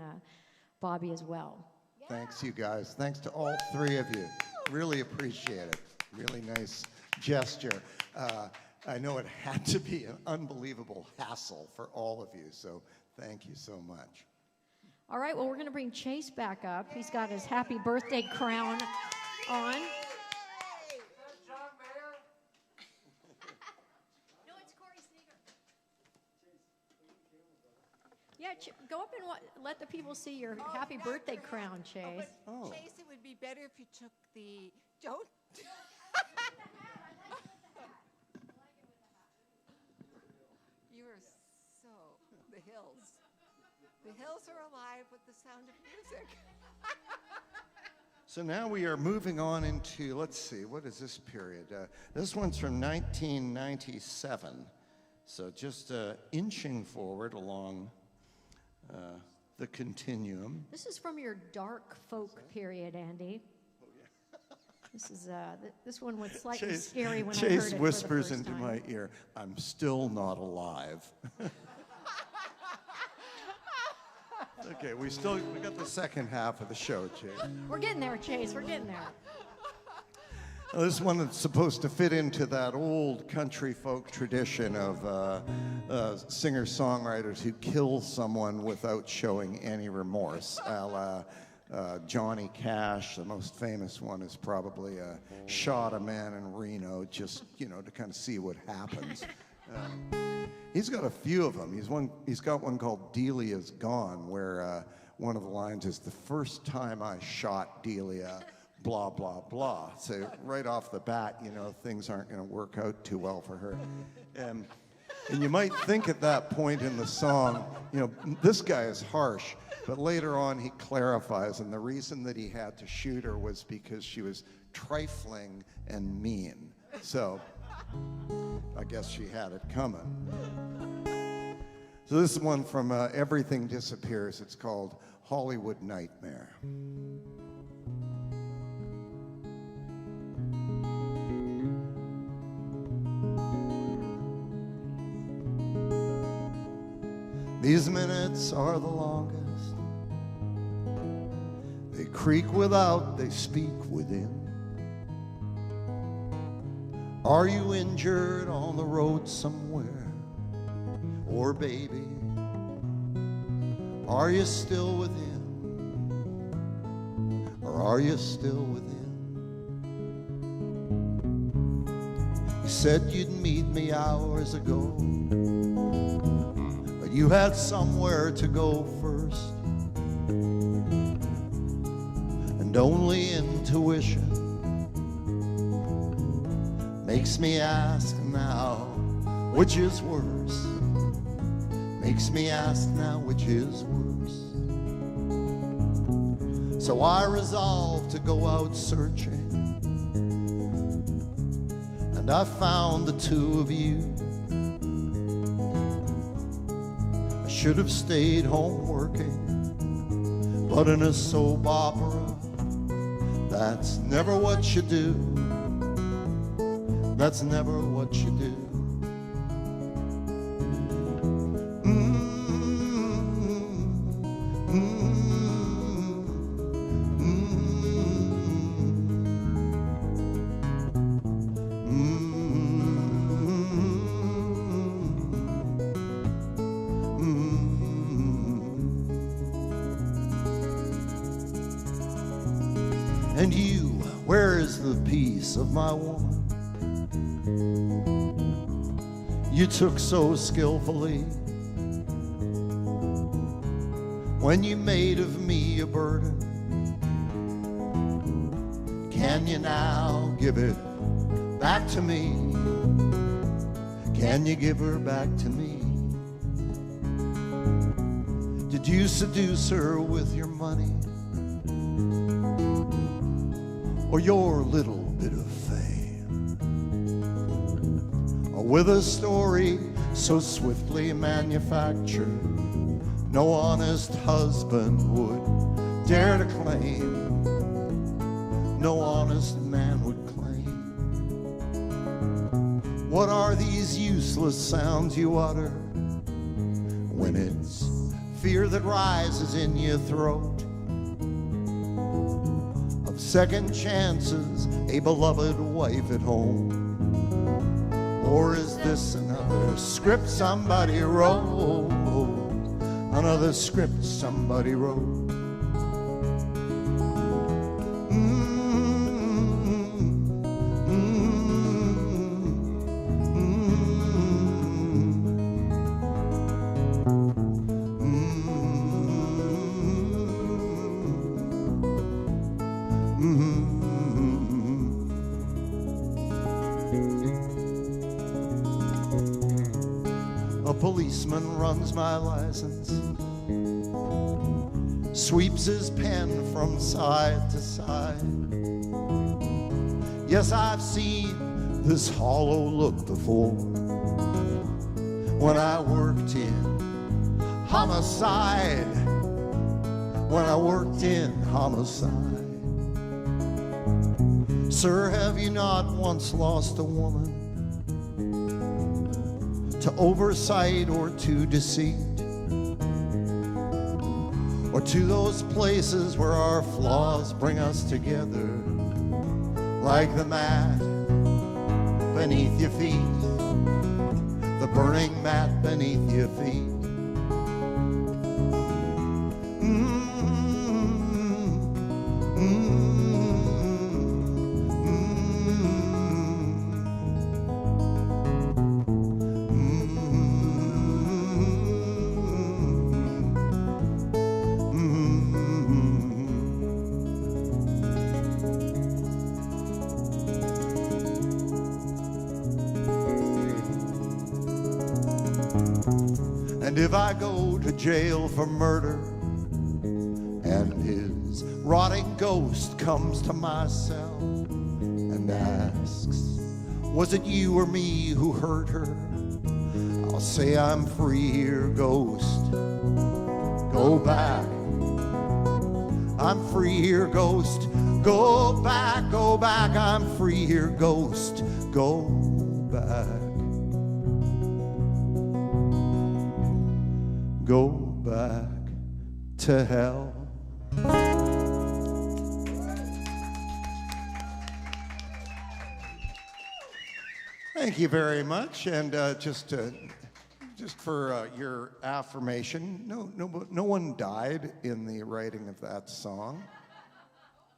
Bobby as well. Thanks, you guys. Thanks to all three of you. Really appreciate it. Really nice gesture. I know it had to be an unbelievable hassle for all of you, so thank you so much. All right, well, we're going to bring Chase back up. He's got his happy birthday crown on. No, it's Corey Sneaker. Yeah, go up and let the people see your happy birthday crown, Chase. But Chase, it would be better if you took the... Don't... You are so... The hills. The hills are alive with the sound of music. So now we are moving on into, let's see, what is this period? This one's from 1997. So just inching forward along the continuum. This is from your dark folk period, Andy. This one was slightly scary when I heard it Chase for whispers the first into time. my ear, I'm still not alive. Okay, we got the second half of the show, Chase. We're getting there, Chase. We're getting there. Now, this one is supposed to fit into that old country folk tradition of singer-songwriters who kill someone without showing any remorse, a la Johnny Cash. The most famous one is probably shot a man in Reno, just, you know, to kind of see what happens. He's got a few of them. He's got one called Delia's Gone, where one of the lines is, the first time I shot Delia, blah, blah, blah. So right off the bat, you know, things aren't going to work out too well for her. And you might think at that point in the song, you know, this guy is harsh. But later on, he clarifies, and the reason that he had to shoot her was because she was trifling and mean. So I guess she had it coming. So this is one from Everything Disappears. It's called Hollywood Nightmare. These minutes are the longest. They creak without, they speak within. Are you injured on the road somewhere? Or baby, are you still with him? Or are you still with him? You said you'd meet me hours ago, but you had somewhere to go first. And only intuition makes me ask now, which is worse? Makes me ask now, which is worse? So I resolved to go out searching, and I found the two of you. I should have stayed home working, but in a soap opera, that's never what you do. That's never what you do. And you, where is the peace of my woman? You took so skillfully when you made of me a burden. Can you now give it back to me? Can you give her back to me? Did you seduce her with your money, or your little bit of fame, or with a story so swiftly manufactured no honest husband would dare to claim, no honest man would claim? What are these useless sounds you utter when it's fear that rises in your throat? Second chances, a beloved wife at home? Or is this another script somebody wrote? Another script somebody wrote? A policeman runs my license, sweeps his pen from side to side. Yes, I've seen this hollow look before when I worked in homicide. When I worked in homicide. Sir, have you not once lost a woman to oversight or to deceit, or to those places where our flaws bring us together, like the mat beneath your feet, the burning mat beneath your feet? if I go to jail for murder and his rotting ghost comes to my cell and asks, was it you or me who hurt her? I'll say I'm free here, ghost. Go back. I'm free here, ghost. Go back, I'm free here, ghost. Go back. Go back to hell. Thank you very much, and just for your affirmation, no one died in the writing of that song.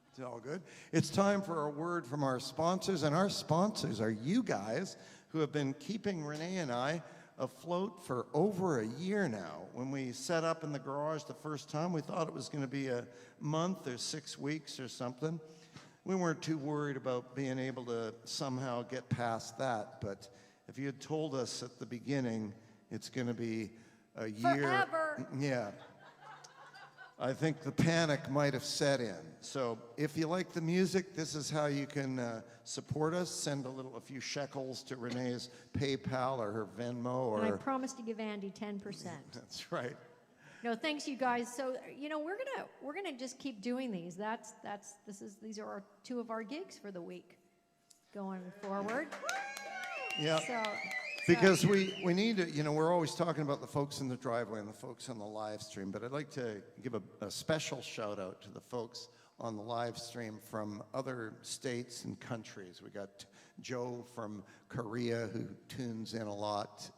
It's all good. It's time for a word from our sponsors, and our sponsors are you guys who have been keeping Renee and I afloat for over a year now. When we set up in the garage the first time, we thought it was going to be a month or 6 weeks or something. We weren't too worried about being able to somehow get past that, but if you had told us at the beginning it's going to be a year. Forever. Yeah. I think the panic might have set in. So if you like the music, this is how you can support us. Send a few shekels to Renee's PayPal or her Venmo. Or And I promise to give Andy 10%. That's right. No, thanks you guys. So we're gonna just keep doing these. These are two of our gigs for the week, going forward. Yeah. So Because we need to, we're always talking about the folks in the driveway and the folks on the live stream, but I'd like to give a special shout out to the folks on the live stream from other states and countries. We got Joe from Korea who tunes in a lot,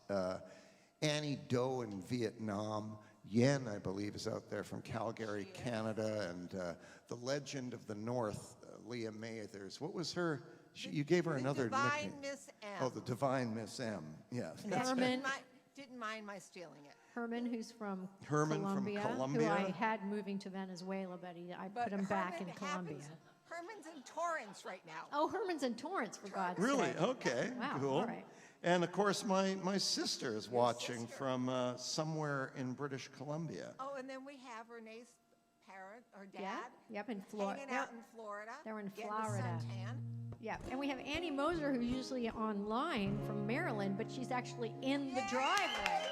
Annie Doe in Vietnam, Yen, I believe, is out there from Calgary, Canada, and the legend of the North, Leah Mathers. What was her? You gave her another Divine nickname. Miss M. Oh, the Divine Miss M. Yes. And Herman, Didn't mind my stealing it. Herman, who's from Herman from Colombia, Colombia. who I had moving to Venezuela, but I put him back in Colombia. Herman's in Torrance right now. Oh, Herman's in Torrance, for God's sake. Really? Okay. Wow, Cool. all right. And of course, my sister is watching from somewhere in British Columbia. Oh, and then we have Renee's parent or dad. Yeah. Yep, in Florida. Hanging out in Florida. They're in getting Florida. a suntan. Yeah, and we have Annie Moser, who's usually online from Maryland, but she's actually in the driveway.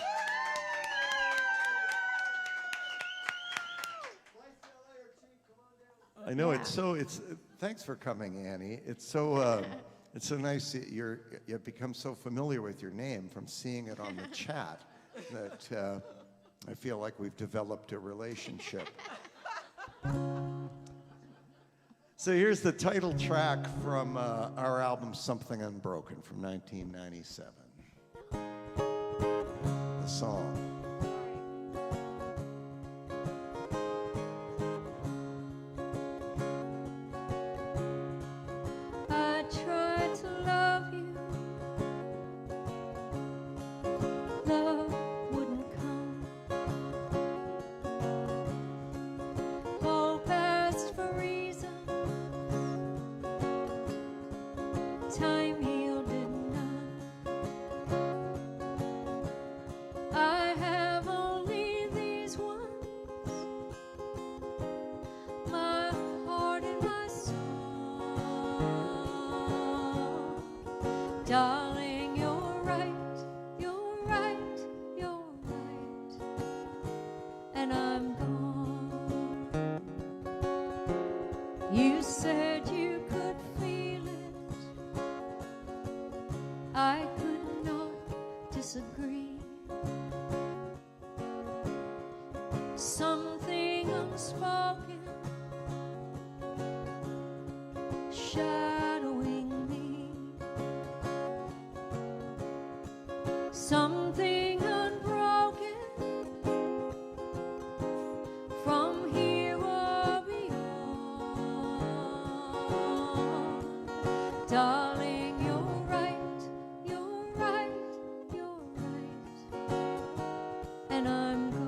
I know Yeah. it's thanks for coming, Annie. It's so nice that you've become so familiar with your name from seeing it on the chat that I feel like we've developed a relationship. So here's the title track from our album Something Unbroken from 1997. The song. I tried to love you, love wouldn't come. Hope asked for reason, time yielded none. I have only these ones, my heart and my soul. Darling, you're right, you're right, you're right, and I'm gone. You said you could feel it, I could not disagree. Something unspoken shadowing me, something unbroken from here or beyond. Darling, you're right, you're right, you're right, and I'm gone.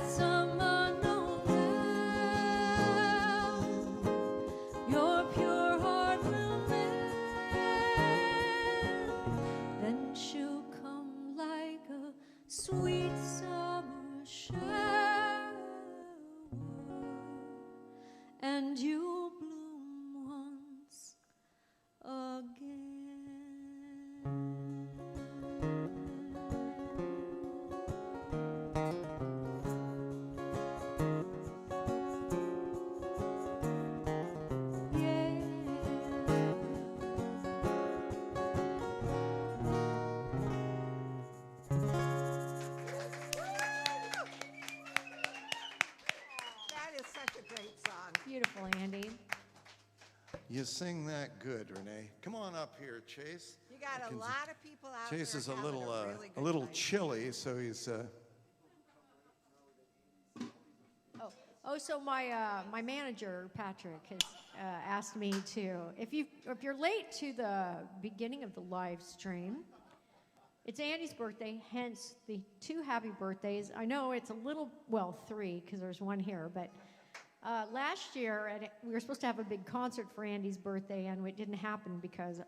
some unknown ground, your pure heart will mend. Then she'll come like a sweet summer shower, and you'll bloom once again. That is such a great song. Beautiful, Andy. You sing that good, Renee. Come on up here, Chase. You got a lot of people out Chase there is a having little really a good little time. chilly, so he's Oh, so my manager Patrick has asked me to, if you're late to the beginning of the live stream, it's Andy's birthday, hence the 2 happy birthdays. I know it's a little, well, 3 because there's one here, but last year we were supposed to have a big concert for Andy's birthday, and it didn't happen because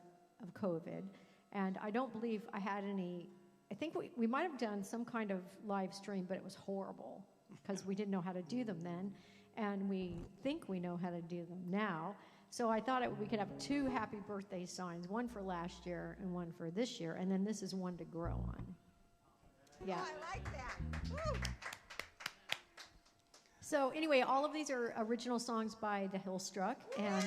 of COVID. And I don't believe I had any. I think we might have done some kind of live stream, but it was horrible because we didn't know how to do them then, and we think we know how to do them now. So I thought we could have 2 happy birthday signs, one for last year and one for this year, and then this is one to grow on. Yeah. Oh, I like that. Woo. So anyway, all of these are original songs by the Hillstruck, and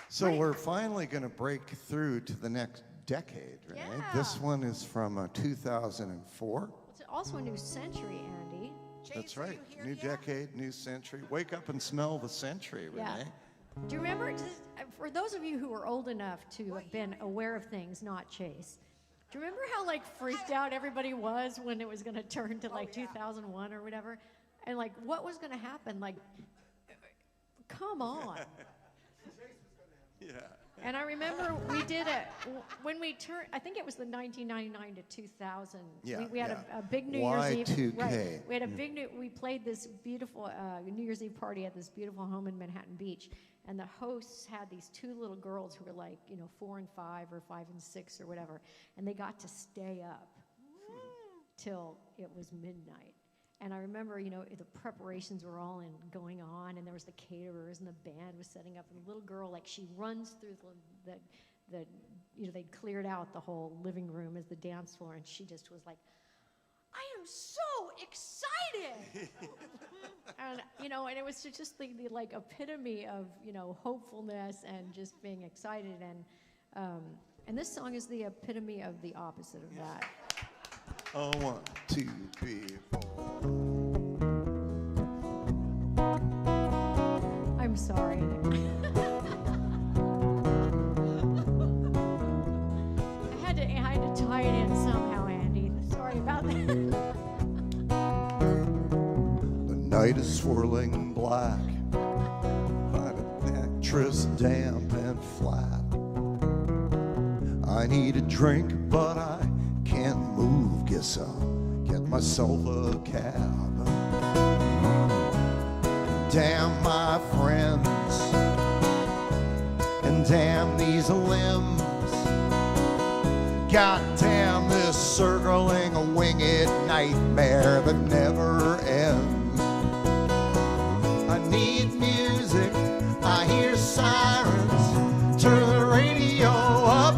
so we're finally going to break through to the next decade, Renee. Yeah. This one is from 2004. it's also a new century, Andy. Chase, That's are right. you here New yet? decade, new century. Wake up and smell the century, Yeah. Renee. Do you remember, for those of you who are old enough to have been aware of things, not Chase, do you remember how like freaked out everybody was when it was going to turn to like 2001 or whatever? And like what was going to happen? Like, come on. Yeah. And I remember we did it when we turned, I think it was the 1999 to 2000. Yeah, We had yeah. a big New Year's Eve. Y2K. Right. We had a big we played this beautiful New Year's Eve party at this beautiful home in Manhattan Beach. And the hosts had these 2 little girls who were like, 4 and 5 or 5 and 6 or whatever. And they got to stay up till it was midnight. And I remember, the preparations were all going on, and there was the caterers, and the band was setting up, and the little girl, like, she runs through the they'd cleared out the whole living room as the dance floor, and she just was like, I am so excited! and it was just the like epitome of, hopefulness and just being excited, and this song is the epitome of the opposite of that. Oh, 1, 2, 3, 4. I'm sorry. I had to tie it in somehow, Andy. Sorry about that. The night is swirling black. Find an actress damp and flat. I need a drink, but I can't move. Guess I'll get myself a cab. Damn my friends, and damn these limbs. God damn this circling a winged nightmare that never ends. I need music, I hear sirens, turn the radio up.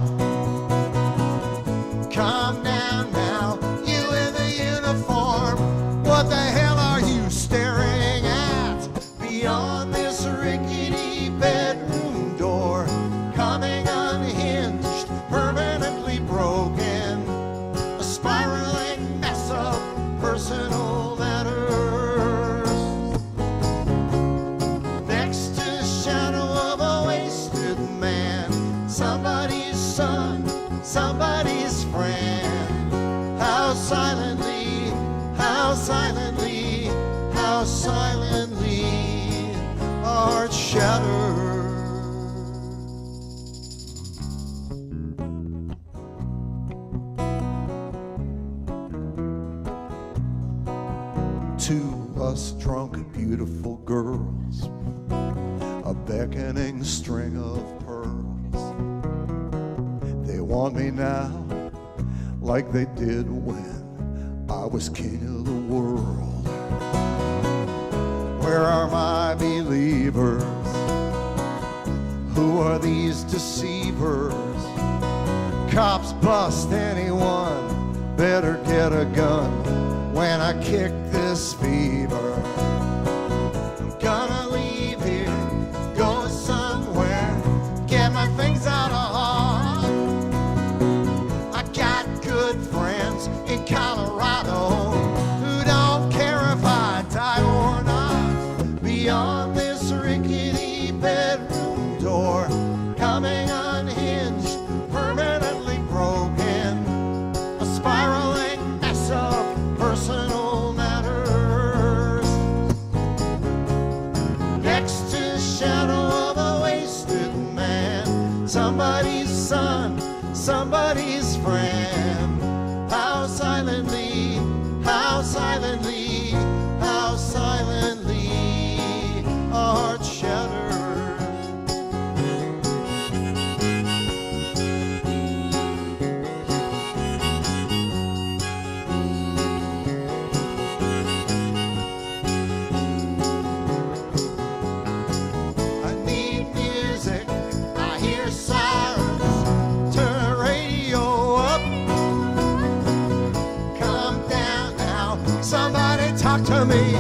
Calm down now, you in the uniform. What the hell are you staring at? Beyond this rickety bedroom door, coming unhinged, permanently broken, a spiraling mess of personal letters. Next to the shadow of a wasted man, somebody's son, somebody's friend. How silently, how silently, how silently hearts shattered. Two lust drunk beautiful girls, a beckoning string of pearls. They want me now like they did when I was king of the world. Where are my believers? Who are these deceivers? Cops bust anyone, better get a gun when I kick this fever. I'm gonna leave here, go somewhere, get my things out of harm. I got good friends in Colorado who don't care if I die or not. Beyond this rickety bedroom door, coming unhinged, permanently broken, a spiraling mess of personal matters. Next to the shadow of a wasted man, somebody's son, somebody's friend. How silently, how silently, how silently a heart shatters. I need music, I hear sirens, turn the radio up. Come down now, somebody talk to me.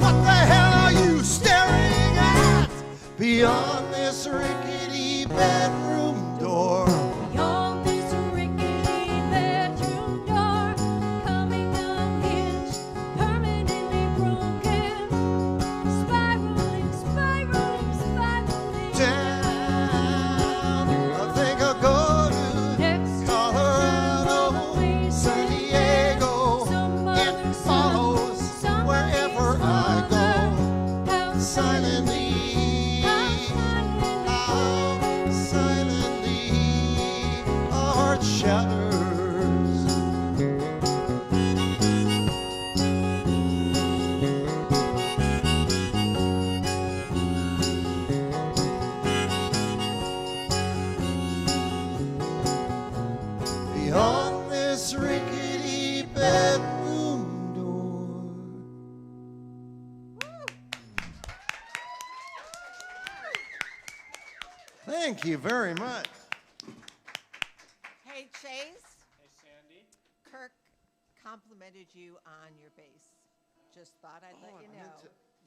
What the hell are you staring at? Beyond this rickety bedroom door. Beyond this rickety bedroom door, coming unhinged, permanently broken, spiraling, spiraling, spiraling Down, I think I'll go to next Colorado, San Diego. It follows wherever I go. How Silently, how silently a heart shatters. Beyond this rickety bedroom door. Thank you very much. Hey, Chase. Hey, Sandy. Kirk complimented you on your bass. Just thought I'd let you know.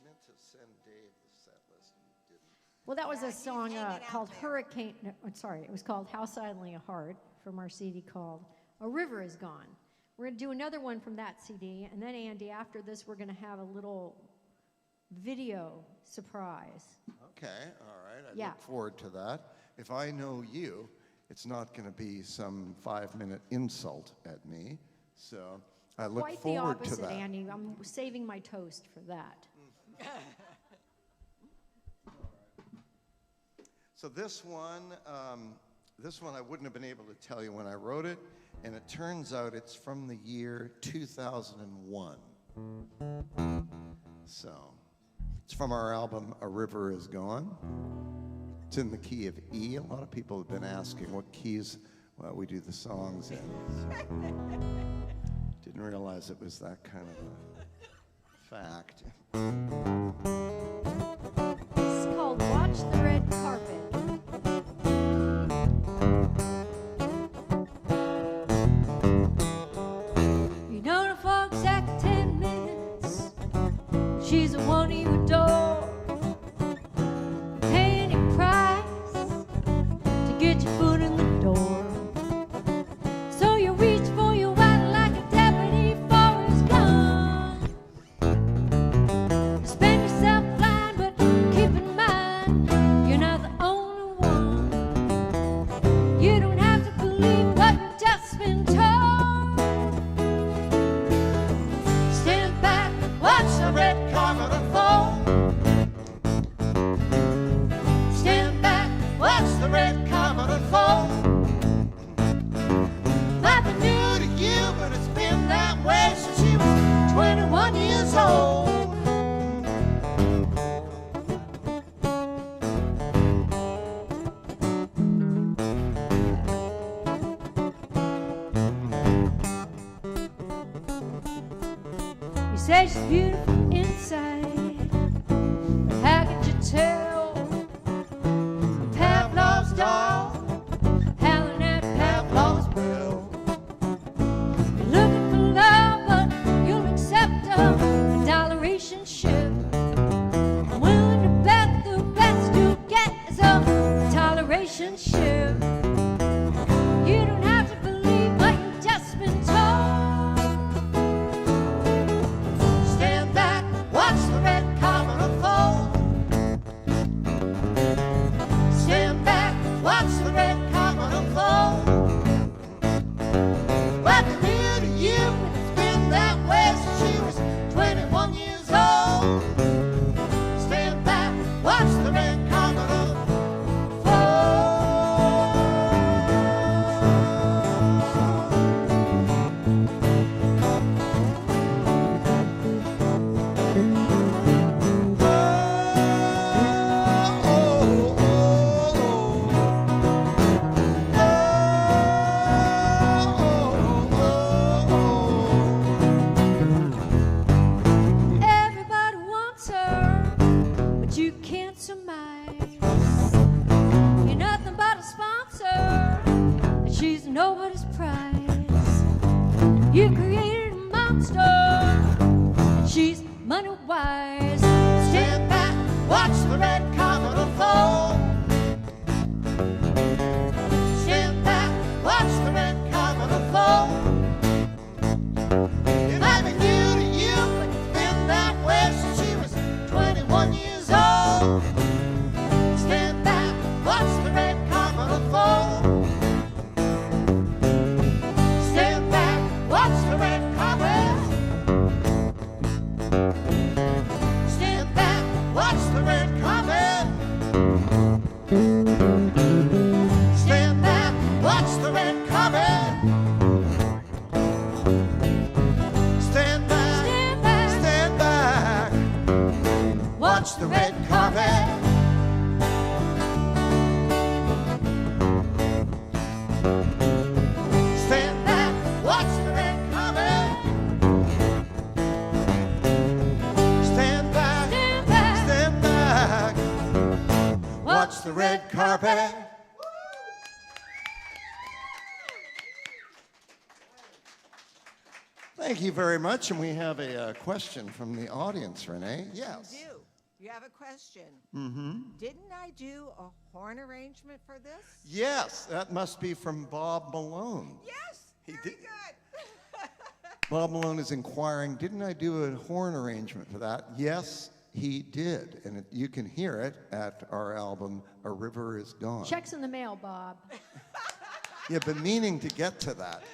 Meant to send Dave the set list and didn't. Well, that was Yeah, a he's song hanging out called there. Hurricane. No, I'm sorry, it was called How Silently a Heart from our CD called A River Is Gone. We're going to do another one from that CD, and then Andy, after this, we're going to have a little video surprise. Okay, all right. I Yeah. look forward to that. If I know you, it's not going to be some 5-minute insult at me. So I look Quite the forward opposite, to that. Andy. I'm saving my toast for that. So this one I wouldn't have been able to tell you when I wrote it, and it turns out it's from the year 2001. So it's from our album A River Is Gone. It's in the key of E. A lot of people have been asking what keys we do the songs in. Didn't realize it was that kind of a fact. It's called Watch the Red Carpet. You know the folks act 10 minutes. She's the one you adore. You pay any price to get your foot in the door. So you reach for your wallet like a deputy for his gun. Spend yourself blind, but keep in mind you're not the only one. You don't have to believe what you've just been told. Stand back, watch the red carpet unfold. say she's beautiful inside. How could you tell? Pavlov's dog, howling at Pavlov's bell. You're looking for love, but you'll accept a toleration ship. I'm willing to bet the best you get is a toleration ship. You don't have to believe what you've just been told. Stand back, watch the red carpet unfold. Stand back, watch the red carpet unfold. Welcome here to you, and it's been that way since she was 21 years old. Stand back, watch the red carpet unfold. Everybody wants her, but you can't surmise. You're nothing but a sponsor, and she's nobody's prize. You created a monster, and she's money wise. Stand back, watch the red carpet unfold. Stand back, watch the red carpet unfold. It might be new to you, but it's been that way since she was 21 years old. Stand back, watch the red carpet unfold. Stand back, watch the red carpet. Stand back, watch the red carpet. Stand back, watch the red carpet. Stand back, stand back, watch the red carpet. Stand back, watch the red carpet. Stand back, stand back, watch the red carpet. Thank you very much. And we have a question from the audience, Renee. Yes. You do. You have a question. Mm-hmm. Didn't I do a horn arrangement for this? Yes, that must be from Bob Malone. Yes. He Very did. good. Bob Malone is inquiring, didn't I do a horn arrangement for that? Yes, he did. And you can hear it at our album, A River Is Gone. Checks in the mail, Bob. Yeah, been meaning to get to that.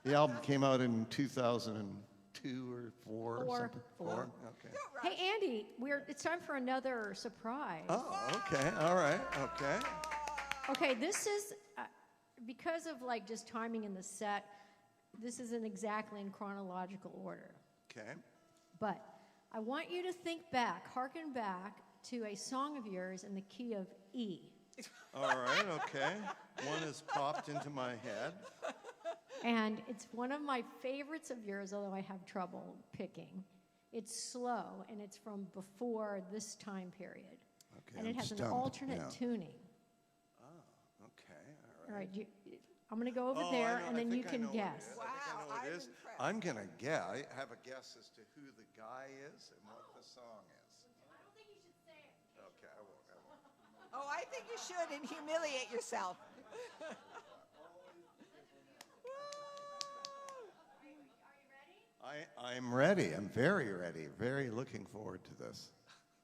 The album came out in 2002 or 4 or something. Four? Okay. Hey, Andy, it's time for another surprise. Oh, okay. All right. Okay. Okay, this is, because of like just timing in the set, this isn't exactly in chronological order. Okay. But I want you to think back, hearken back to a song of yours in the key of E. All right. Okay. One has popped into my head. And it's one of my favorites of yours, although I have trouble picking. It's slow, and it's from before this time period. Okay. And it I'm has an stumped. alternate Yeah. tuning. Oh, okay. All right, I'm going to go over there, and then you can guess. I think I know what it is. impressed. I'm going to guess. I have a guess as to who the guy is and what the song is. I don't think you should say it. Okay, I won't. Oh, I think you should and humiliate yourself. I'm ready. I'm very ready. Very looking forward to this.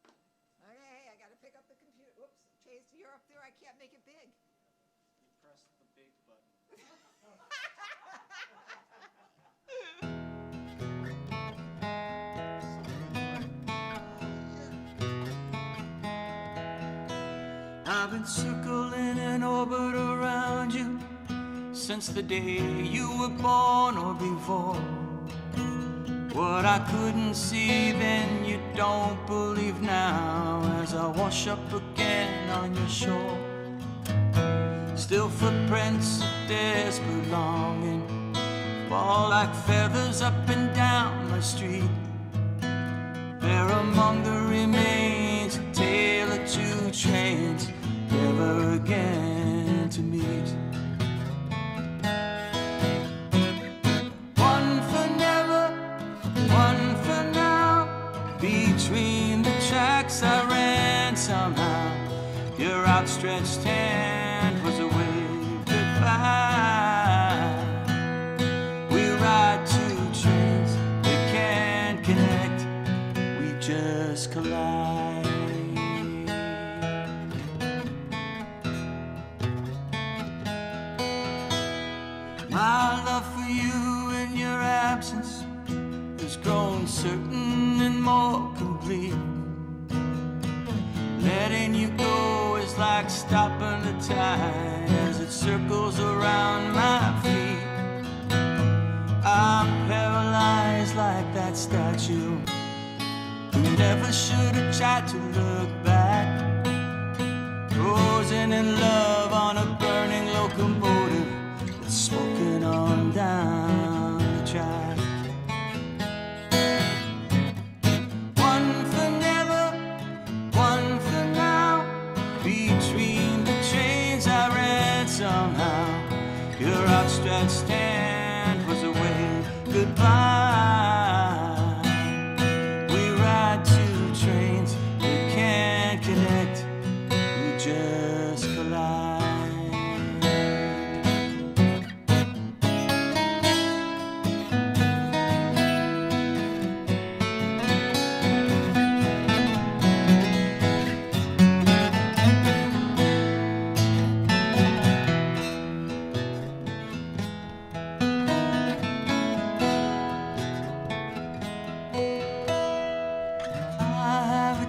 Okay, I got to pick up the computer. Whoops, Chase, you're up there. I can't make it big. Press the big button. I've been circling in orbit around you since the day you were born or before. What I couldn't see then you don't believe now, as I wash up again on your shore. Still footprints of desperate longing, fall like feathers up and down my street. There among the remains, a tale of two trains, never again to meet. One for never, one for now. Between the tracks I ran somehow. Your outstretched hand was a wave goodbye. We ride two trains that can't connect, we just collide. My love for you in your absence has grown certain and more complete. Letting you go is like stopping the tide as it circles around my feet. I'm paralyzed like that statue who never should have tried to look back. Frozen in love on a burning locomotive that's smoking on down the track. One for never, one for now. Between the trains I ran somehow. Your outstretched hand was a wave goodbye. We ride two trains that can't connect, we just collide.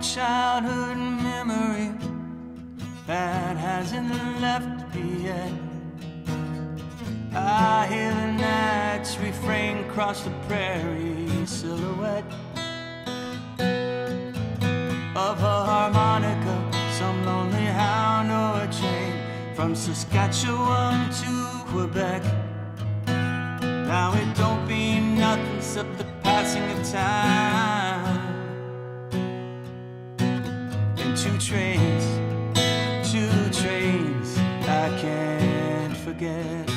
Childhood memory that hasn't left me yet. I hear the gnats refrain across the prairie, silhouette of a harmonica, some lonely hound or a train from Saskatchewan to Quebec. Now it don't mean nothing except the passing of time. Two trains I can't forget.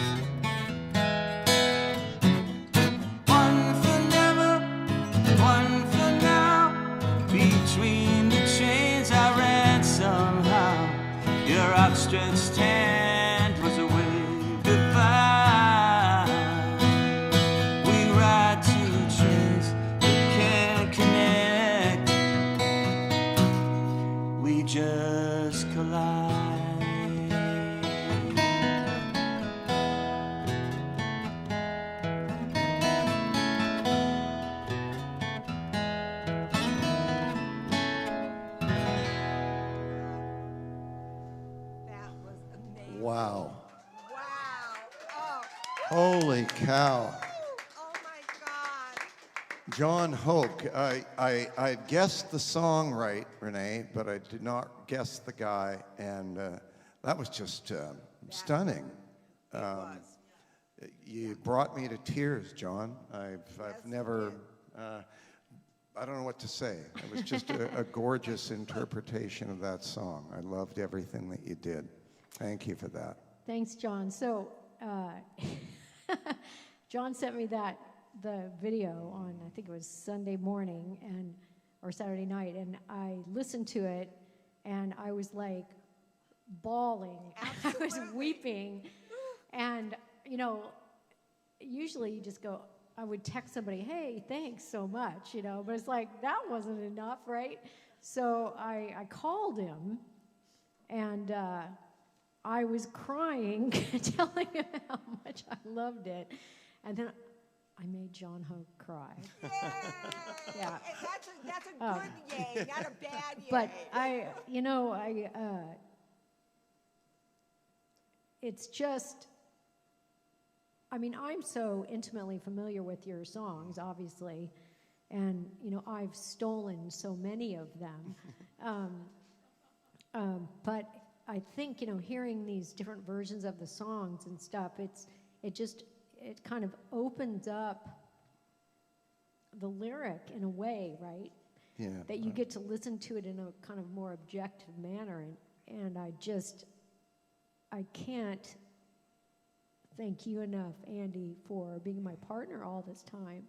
One for never, one for now. Between the trains I ran somehow. Your outstretched hand was a wave goodbye. We ride two trains that can't connect, we just collide. That was amazing. Wow. Wow. Oh, Holy cow. oh my God. John Hoke. I guessed the song right, Renee, but I did not guess the guy, and that was just stunning. You brought me to tears, John. I've never, I don't know what to say. It was just a gorgeous interpretation of that song. I loved everything that you did. Thank you for that. Thanks, John. So, John sent me the video on, I think it was Sunday morning or Saturday night, and I listened to it, and I was like bawling. I was weeping, and usually you just go. I would text somebody, "Hey, thanks so much," but it's like that wasn't enough, right? So I called him, and I was crying, telling him how much I loved it, and then I made John Hoke cry. Yeah. That's a good yay, not a bad yay. But it's just, I'm so intimately familiar with your songs, obviously, and, I've stolen so many of them. But I think, hearing these different versions of the songs and stuff, it kind of opens up the lyric in a way, right? Yeah. That you get to listen to it in a kind of more objective manner. And I can't thank you enough, Andy, for being my partner all this time.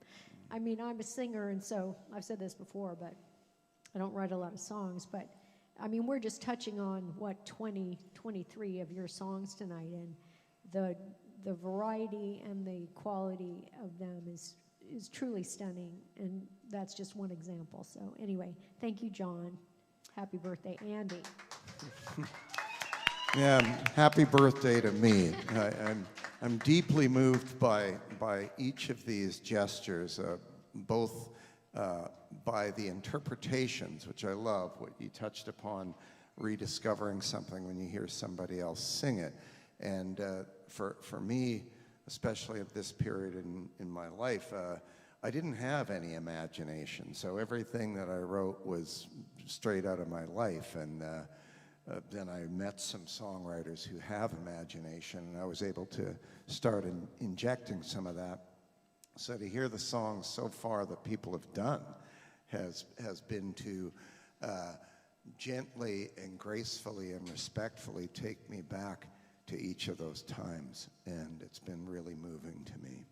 I mean, I'm a singer, and so I've said this before, but I don't write a lot of songs. But, I mean, we're just touching on, 23 of your songs tonight, and the variety and the quality of them is truly stunning, and that's just one example. So anyway, thank you, John. Happy birthday, Andy. Yeah, happy birthday to me. I'm deeply moved by each of these gestures, both by the interpretations, which I love, what you touched upon, rediscovering something when you hear somebody else sing it. And for me, especially at this period in my life, I didn't have any imagination. So everything that I wrote was straight out of my life. And then I met some songwriters who have imagination, and I was able to start injecting some of that. So to hear the songs so far that people have done has been to gently and gracefully and respectfully take me back to each of those times, and it's been really moving to me.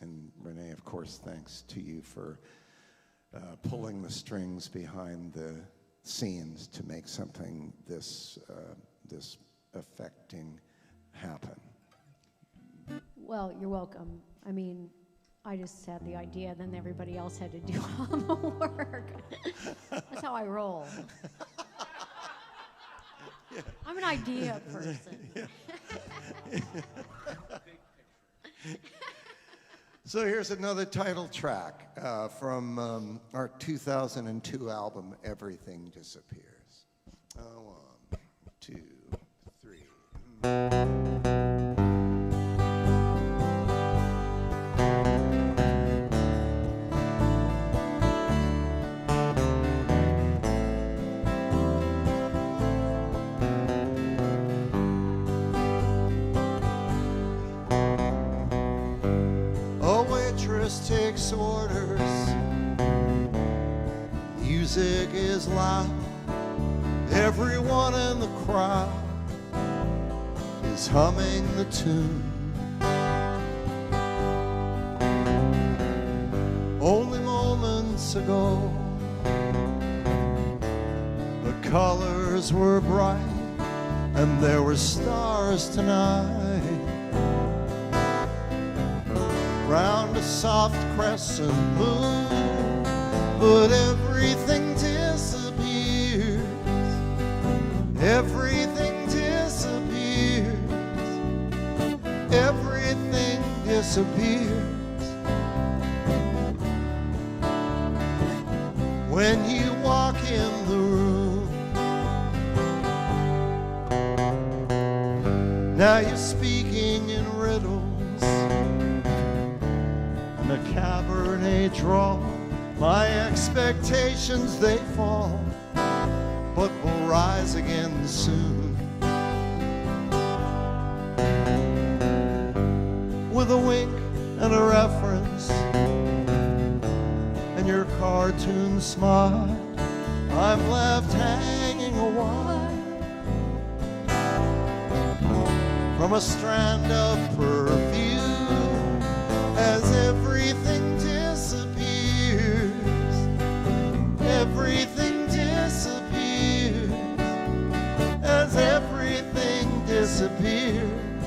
And Renee, of course, thanks to you for pulling the strings behind the scenes to make something this affecting happen. Well, you're welcome. I mean, I just had the idea, then everybody else had to do all the work. That's how I roll. Yeah. I'm an idea person. So here's another title track from our 2002 album, Everything Disappears. 1, 2, 3. Takes orders, music is loud, everyone in the crowd is humming the tune. Only moments ago the colors were bright and there were stars tonight. Round a soft crescent moon, but everything disappears. Everything disappears. Everything disappears. When you walk in the room, now you're speaking in riddles. A Cabernet draw, my expectations they fall, but will rise again soon. With a wink and a reference, and your cartoon smile, I'm left hanging a while from a strand of perfume. As everything disappears, everything disappears, as everything disappears.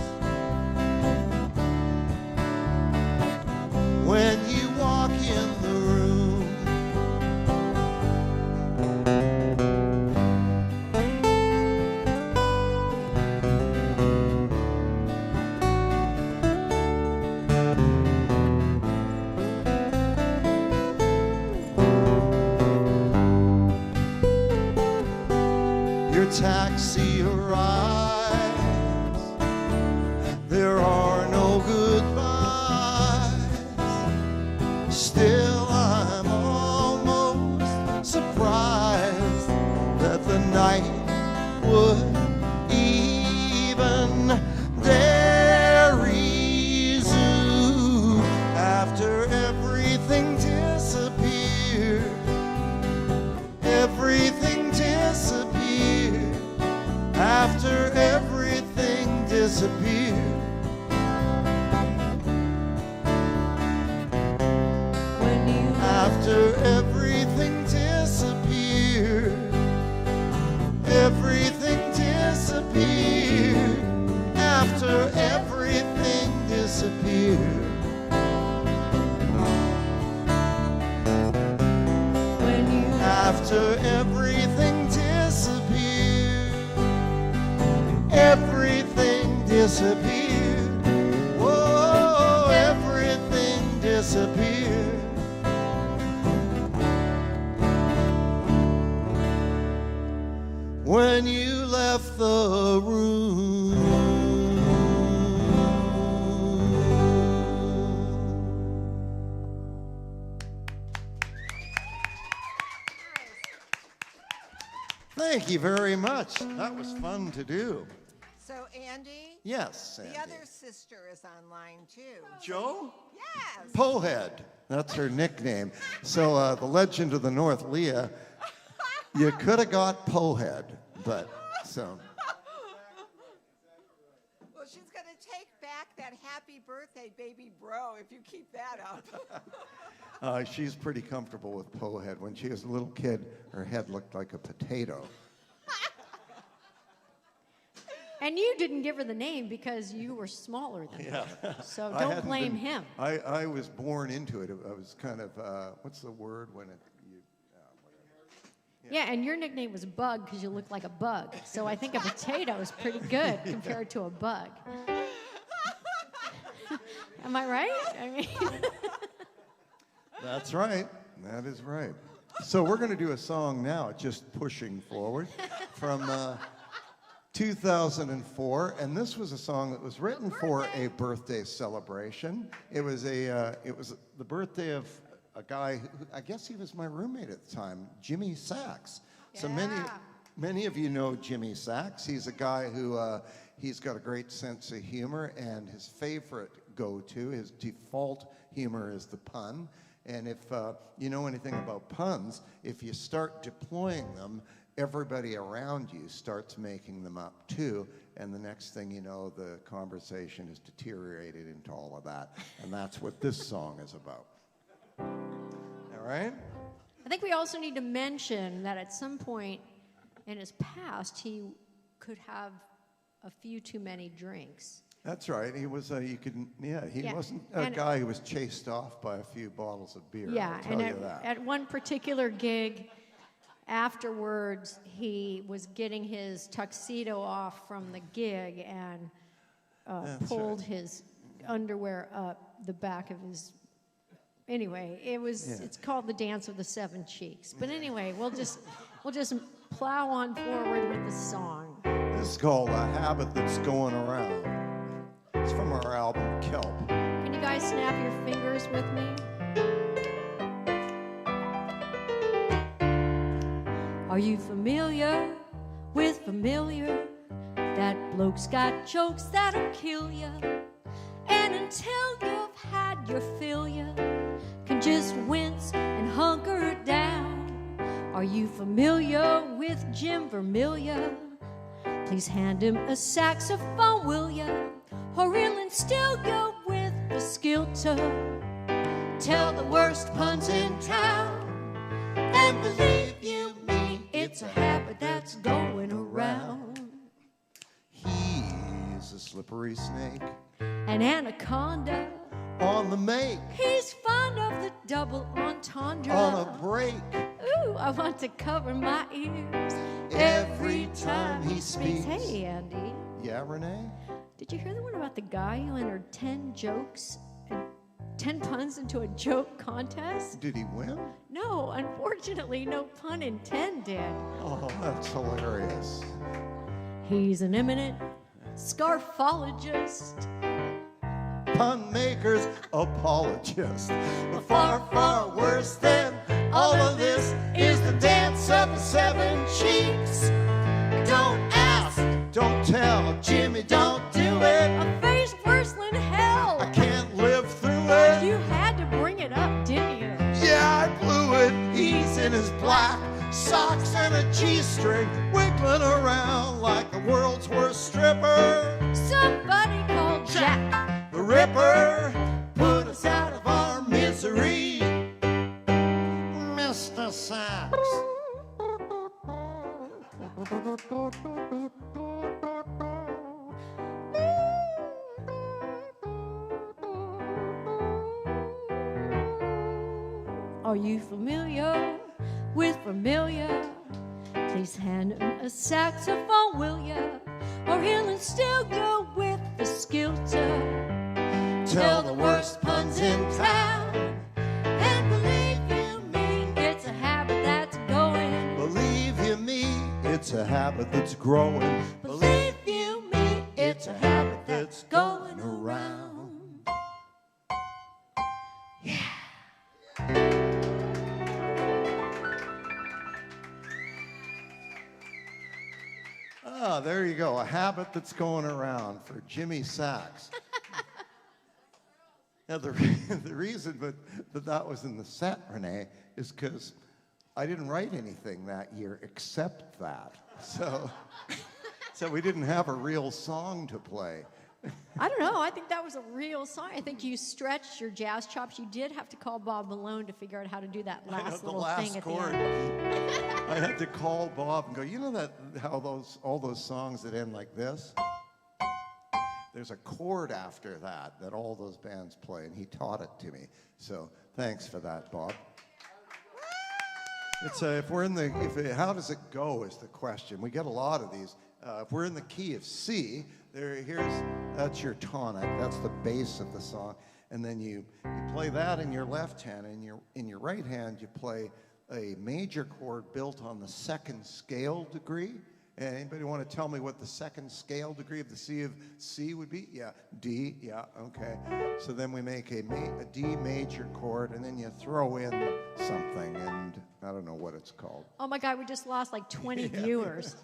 When you walk in the room, taxi arrives, there are no goodbyes. Still I'm almost surprised that the night would even dare resume. disappeared. When you After everything disappeared, everything disappeared. After everything disappeared. when you After everything disappeared, everything disappeared. Whoa, everything disappeared. When you left the room. Thank you very much. That was fun to do. So, Andy, Yes, Sandy. the other sister is online too. Joe? Yes. Pohead. That's her nickname. So the legend of the North, Leah, you could have got Pohead, but so. Well, she's going to take back that happy birthday, baby bro, if you keep that up. She's pretty comfortable with Pohead. When she was a little kid, her head looked like a potato. and you didn't give her the name because you were smaller than her. So I don't hadn't blame been- him. I was born into it. I was kind of, what's the word when it, Yeah, and your nickname was Bug because you look like a bug. So I think a potato is pretty good compared to a bug. Am I right? I mean, That's right. That is right. So we're going to do a song now, just pushing forward, from 2004, and this was a song that was written for a birthday celebration. It was the birthday of a guy who, I guess he was my roommate at the time, Jimmy Sachs. So many of you know Jimmy Sachs. He's a guy who he's got a great sense of humor, and his favorite go-to, his default humor is the pun. And if you know anything about puns, if you start deploying them, everybody around you starts making them up too. And the next thing you know, the conversation is deteriorated into all of that. And that's what this song is about. All right? I think we also need to mention that at some point in his past, he could have a few too many drinks. That's right. He was he Yeah. wasn't a And- guy who was chased off by a few bottles of beer. Yeah, I'll tell and you that. at one particular gig, afterwards, he was getting his tuxedo off from the gig and That's pulled right. his underwear up the back of his. Anyway, it's called the Dance of the Seven Cheeks. But anyway, we'll just plow on forward with the song. This is called A Habit That's Going Around. It's from our album Kelp. Can you guys snap your fingers with me? Are you familiar with familiar? That bloke's got jokes that'll kill ya. And until you've had your fill, ya can just wince and hunker down. Are you familiar with Jim Vermillion? Please hand him a saxophone, will ya? Or he'll instill you with the skill to tell the worst puns in town. And believe you me, it's a habit that's going around. He's a slippery snake An anaconda, on the make, he's fond of the double entendre. on a break. Ooh, I want to cover my ears Every time he speaks. Hey, Andy, Yeah, Renee? did you hear the one about the guy who entered 10 jokes and 10 puns into a joke contest? Did he win? No, unfortunately, no pun intended. Oh, that's hilarious. He's an eminent scarfologist, Pun maker's apologist. But far, far worse than all of this is the dance of the seven cheeks. Don't ask, don't tell, Jimmy, don't do it. a face worse than hell. I can't live through it. You had to bring it up, didn't you? Yeah, I blew it. He's in his black socks and a G-string, wiggling around like the world's worst stripper. Somebody called Jack The Ripper put us out of our misery. Mr. Sax. Are you familiar with familiar? Please hand him a saxophone, will ya? Or he'll instill you with the skill to tell the worst puns in town. And believe you me, it's a habit that's going. Believe you me, it's a habit that's growing. Believe you me, it's a habit that's going around. Ah, there you go. A habit that's going around for Jimmy Sax. Now, the reason that was in the set, Renee, is because I didn't write anything that year except that. So we didn't have a real song to play. I don't know. I think that was a real song. I think you stretched your jazz chops. You did have to call Bob Malone to figure out how to do that last little thing at chord. the end. I had to call Bob and go, you know that how all those songs that end like this? There's a chord after that all those bands play, and he taught it to me. So thanks for that, Bob. It's how does it go is the question. We get a lot of these. If we're in the key of C, that's your tonic. That's the bass of the song, and then you play that in your left hand, and in your right hand you play a major chord built on the second scale degree. And anybody want to tell me what the second scale degree of the C of C would be? Yeah, D. Yeah, okay. So then we make a D major chord, and then you throw in something, and I don't know what it's called. Oh my God, we just lost like 20 viewers.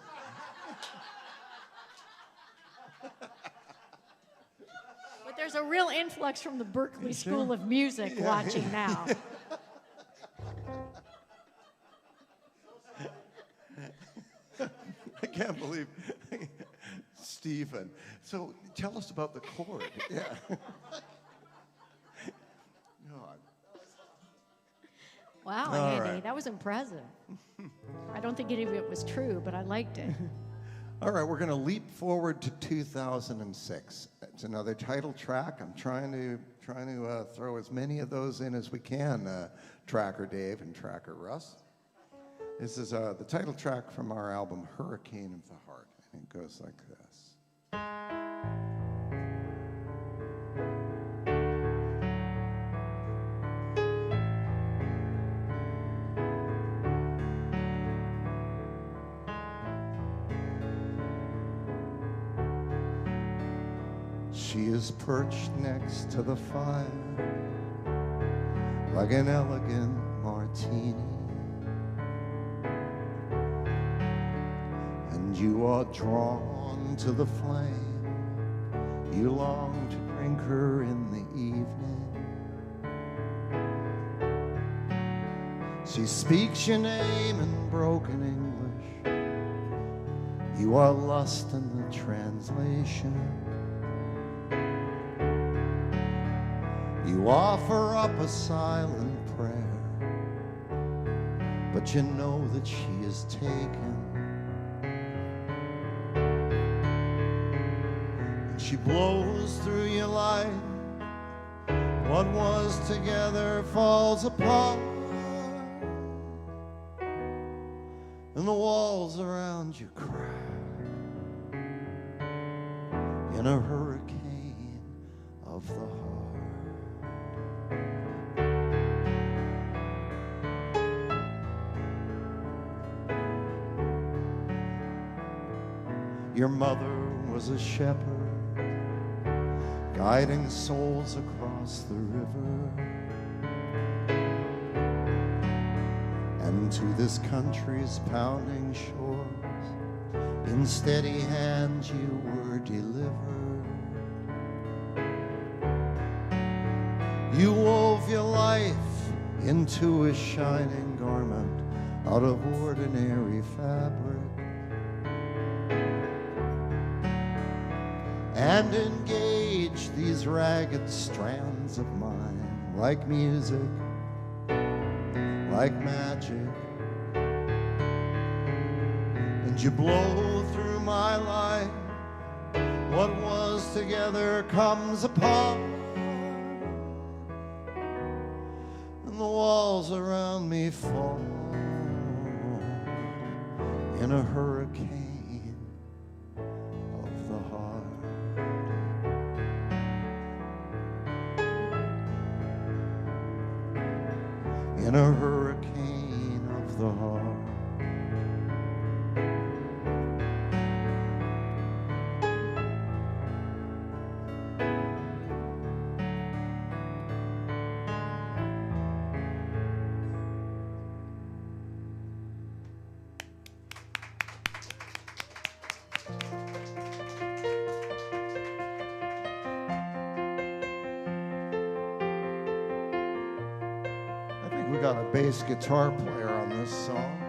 But there's a real influx from the Berklee School of Music watching now. I can't believe Stephen. So tell us about the chord. Yeah. God. Wow, All Andy, right. that was impressive. I don't think any of it was true, but I liked it. All right, we're going to leap forward to 2006. It's another title track. I'm trying to throw as many of those in as we can, Tracker Dave and Tracker Russ. This is the title track from our album Hurricane of the Heart, and it goes like this. She is perched next to the fire like an elegant martini. And you are drawn to the flame. You long to drink her in the evening. She speaks your name in broken English. You are lost in the translation. You offer up a silent prayer, but you know that she is taken. And she blows through your life. What was together falls apart, and the walls around you crack in a hurricane of the heart. Your mother was a shepherd, guiding souls across the river. And to this country's pounding shores, in steady hands you were delivered. You wove your life into a shining garment out of ordinary fabric, and engage these ragged strands of mine like music, like magic. And you blow through my life, what was together comes apart, and the walls around me fall in a hurricane of the heart. In a hurricane of the heart. We got a bass guitar player on this song.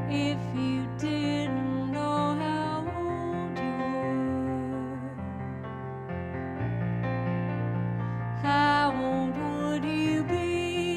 If you didn't know how old you were, how old would you be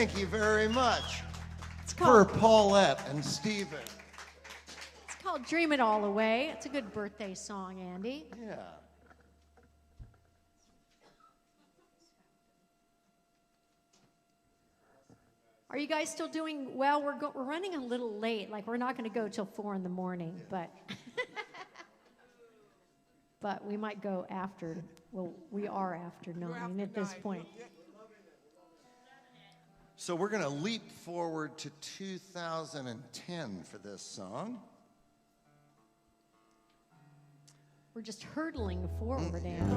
Thank you very much. It's For called, Paulette and Stephen. it's called Dream It All Away. It's a good birthday song, Andy. Yeah. Are you guys still doing well? We're running a little late. Like, we're not going to go till 4 in the morning, but but we might go after. Well, we are after 9 at this point. So we're going to leap forward to 2010 for this song. We're just hurtling forward, Andy.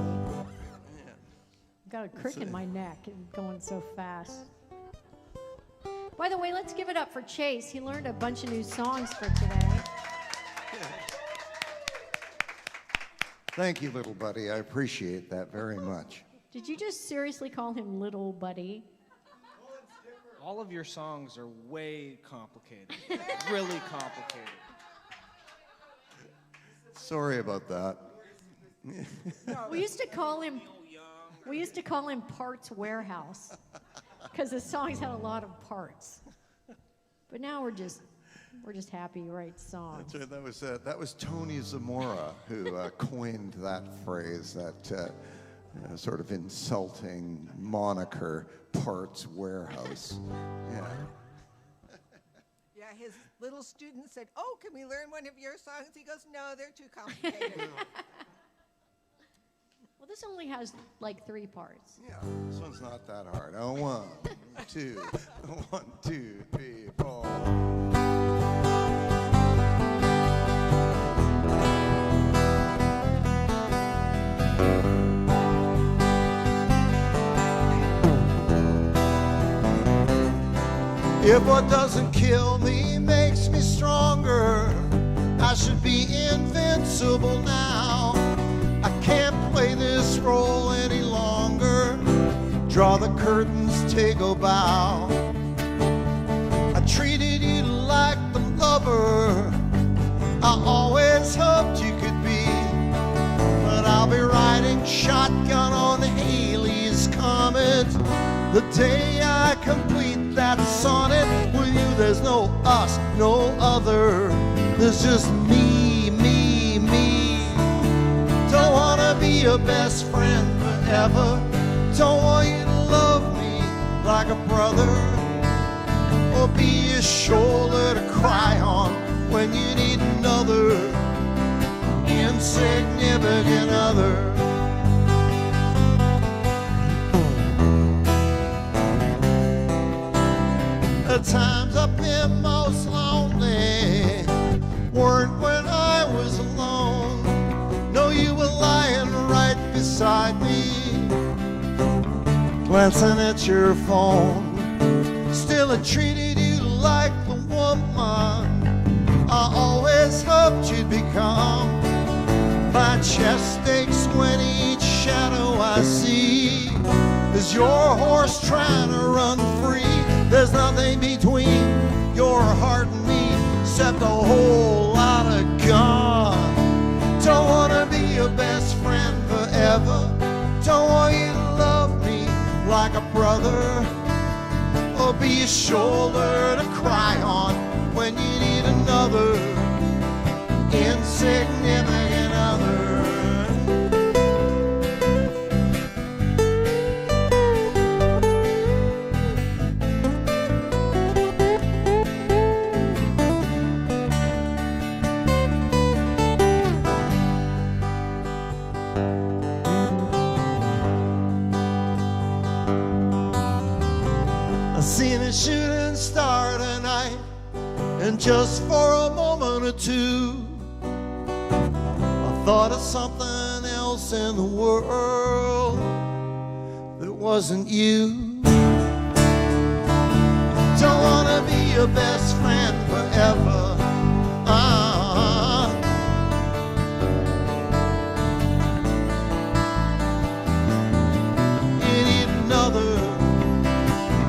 I've got a crick in my neck and going so fast. By the way, let's give it up for Chase. He learned a bunch of new songs for today. Thank you, little buddy. I appreciate that very much. Did you just seriously call him little buddy? All of your songs are way complicated. Really complicated. Sorry about that. We used to call him Parts Warehouse because the songs had a lot of parts. But now we're just happy to write songs. That's right. That was Tony Zamora who coined that phrase, that sort of insulting moniker, Parts Warehouse. Yeah. Yeah, his little student said, "Oh, can we learn one of your songs?" He goes, "No, they're too complicated." Well, this only has like 3 parts. Yeah, this one's not that hard. Oh, 1, 2, 1, 2, 3, 4. If what doesn't kill me makes me stronger, I should be invincible now. I can't play this role any longer. Draw the curtains, take a bow. I treated you like the lover I always hoped you could be, but I'll be riding shotgun on Haley's Comet the day I complete that sonnet. With you there's no us, no other. There's just me, me, me. Don't wanna be your best friend forever. Don't want you to love me like a brother, or be a shoulder to cry on when you need another insignificant other. The times I've been most lonely weren't when I was alone. No, you were lying right beside me, glancing at your phone. Still I treated you like the woman I always hoped you'd become. My chest aches when each shadow I see is your horse trying to run free. There's nothing between your heart and me except a whole lot of gone. Don't wanna be your best friend forever. Don't want you to love me like a brother, or be a shoulder to cry on when you need another insignificant other. Seen a shooting star tonight, and just for a moment or two I thought of something else in the world that wasn't you. Don't wanna be your best friend forever. You need another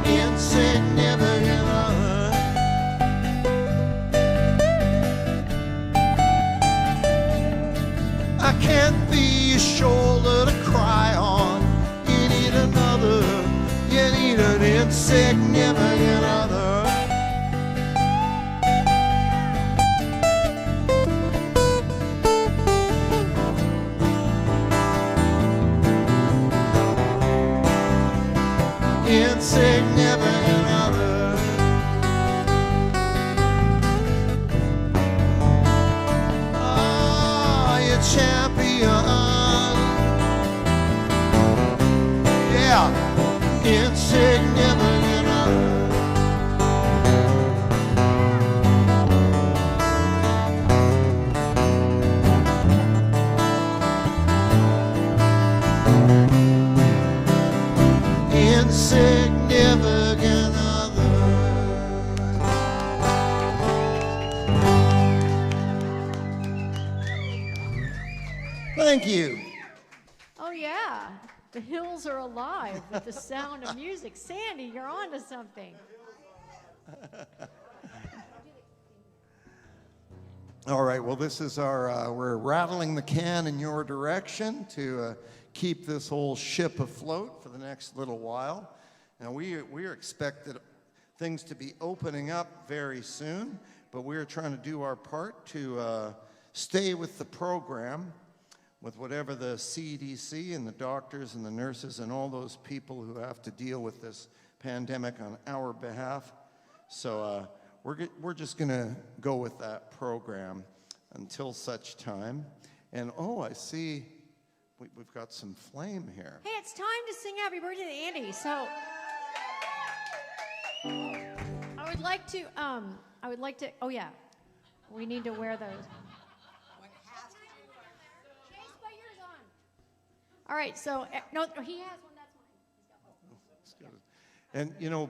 insignificant other. I can't be a shoulder to cry on. You need another, you need an insignificant insignificant other. Insignificant other. Thank you. Oh, yeah. The hills are alive with the sound of music. Sandy, you're on to something. All right, well, this is our, we're rattling the can in your direction to keep this whole ship afloat for the next little while. Now, we are expected things to be opening up very soon, but we are trying to do our part to stay with the program, with whatever the CDC and the doctors and the nurses and all those people who have to deal with this pandemic on our behalf. So we're just going to go with that program until such time. And oh, I see we've got some flame here. Hey, it's time to sing happy birthday to Andy. So I would like to, oh yeah, we need to wear those. Chase, put yours on. All right, so, no, he has one, that's mine. And, you know,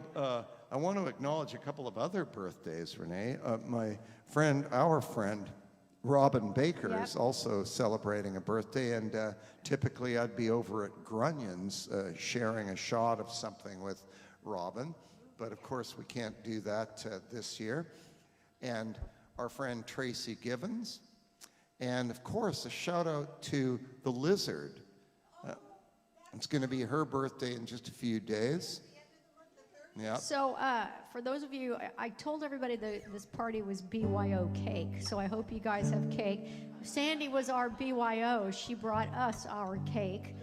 I want to acknowledge a couple of other birthdays, Renee. My friend, our friend, Robin Baker is also celebrating a birthday, and typically I'd be over at Grunyon's sharing a shot of something with Robin, but of course we can't do that this year. And our friend Tracy Givens, and of course a shout out to the Lizard. It's going to be her birthday in just a few days. Yeah. So for those of you, I told everybody that this party was BYO cake, so I hope you guys have cake. Sandy was our BYO. She brought us our cake.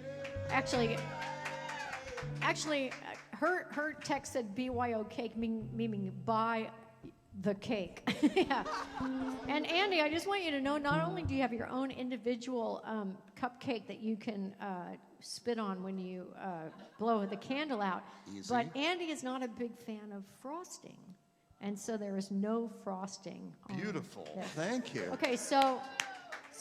Actually, her text said BYO cake, meaning buy the cake. Yeah. And Andy, I just want you to know, not only do you have your own individual cupcake that you can spit on when you blow the candle out, but Andy is not a big fan of frosting, and so there is no frosting. Beautiful. There. Thank you. Okay, so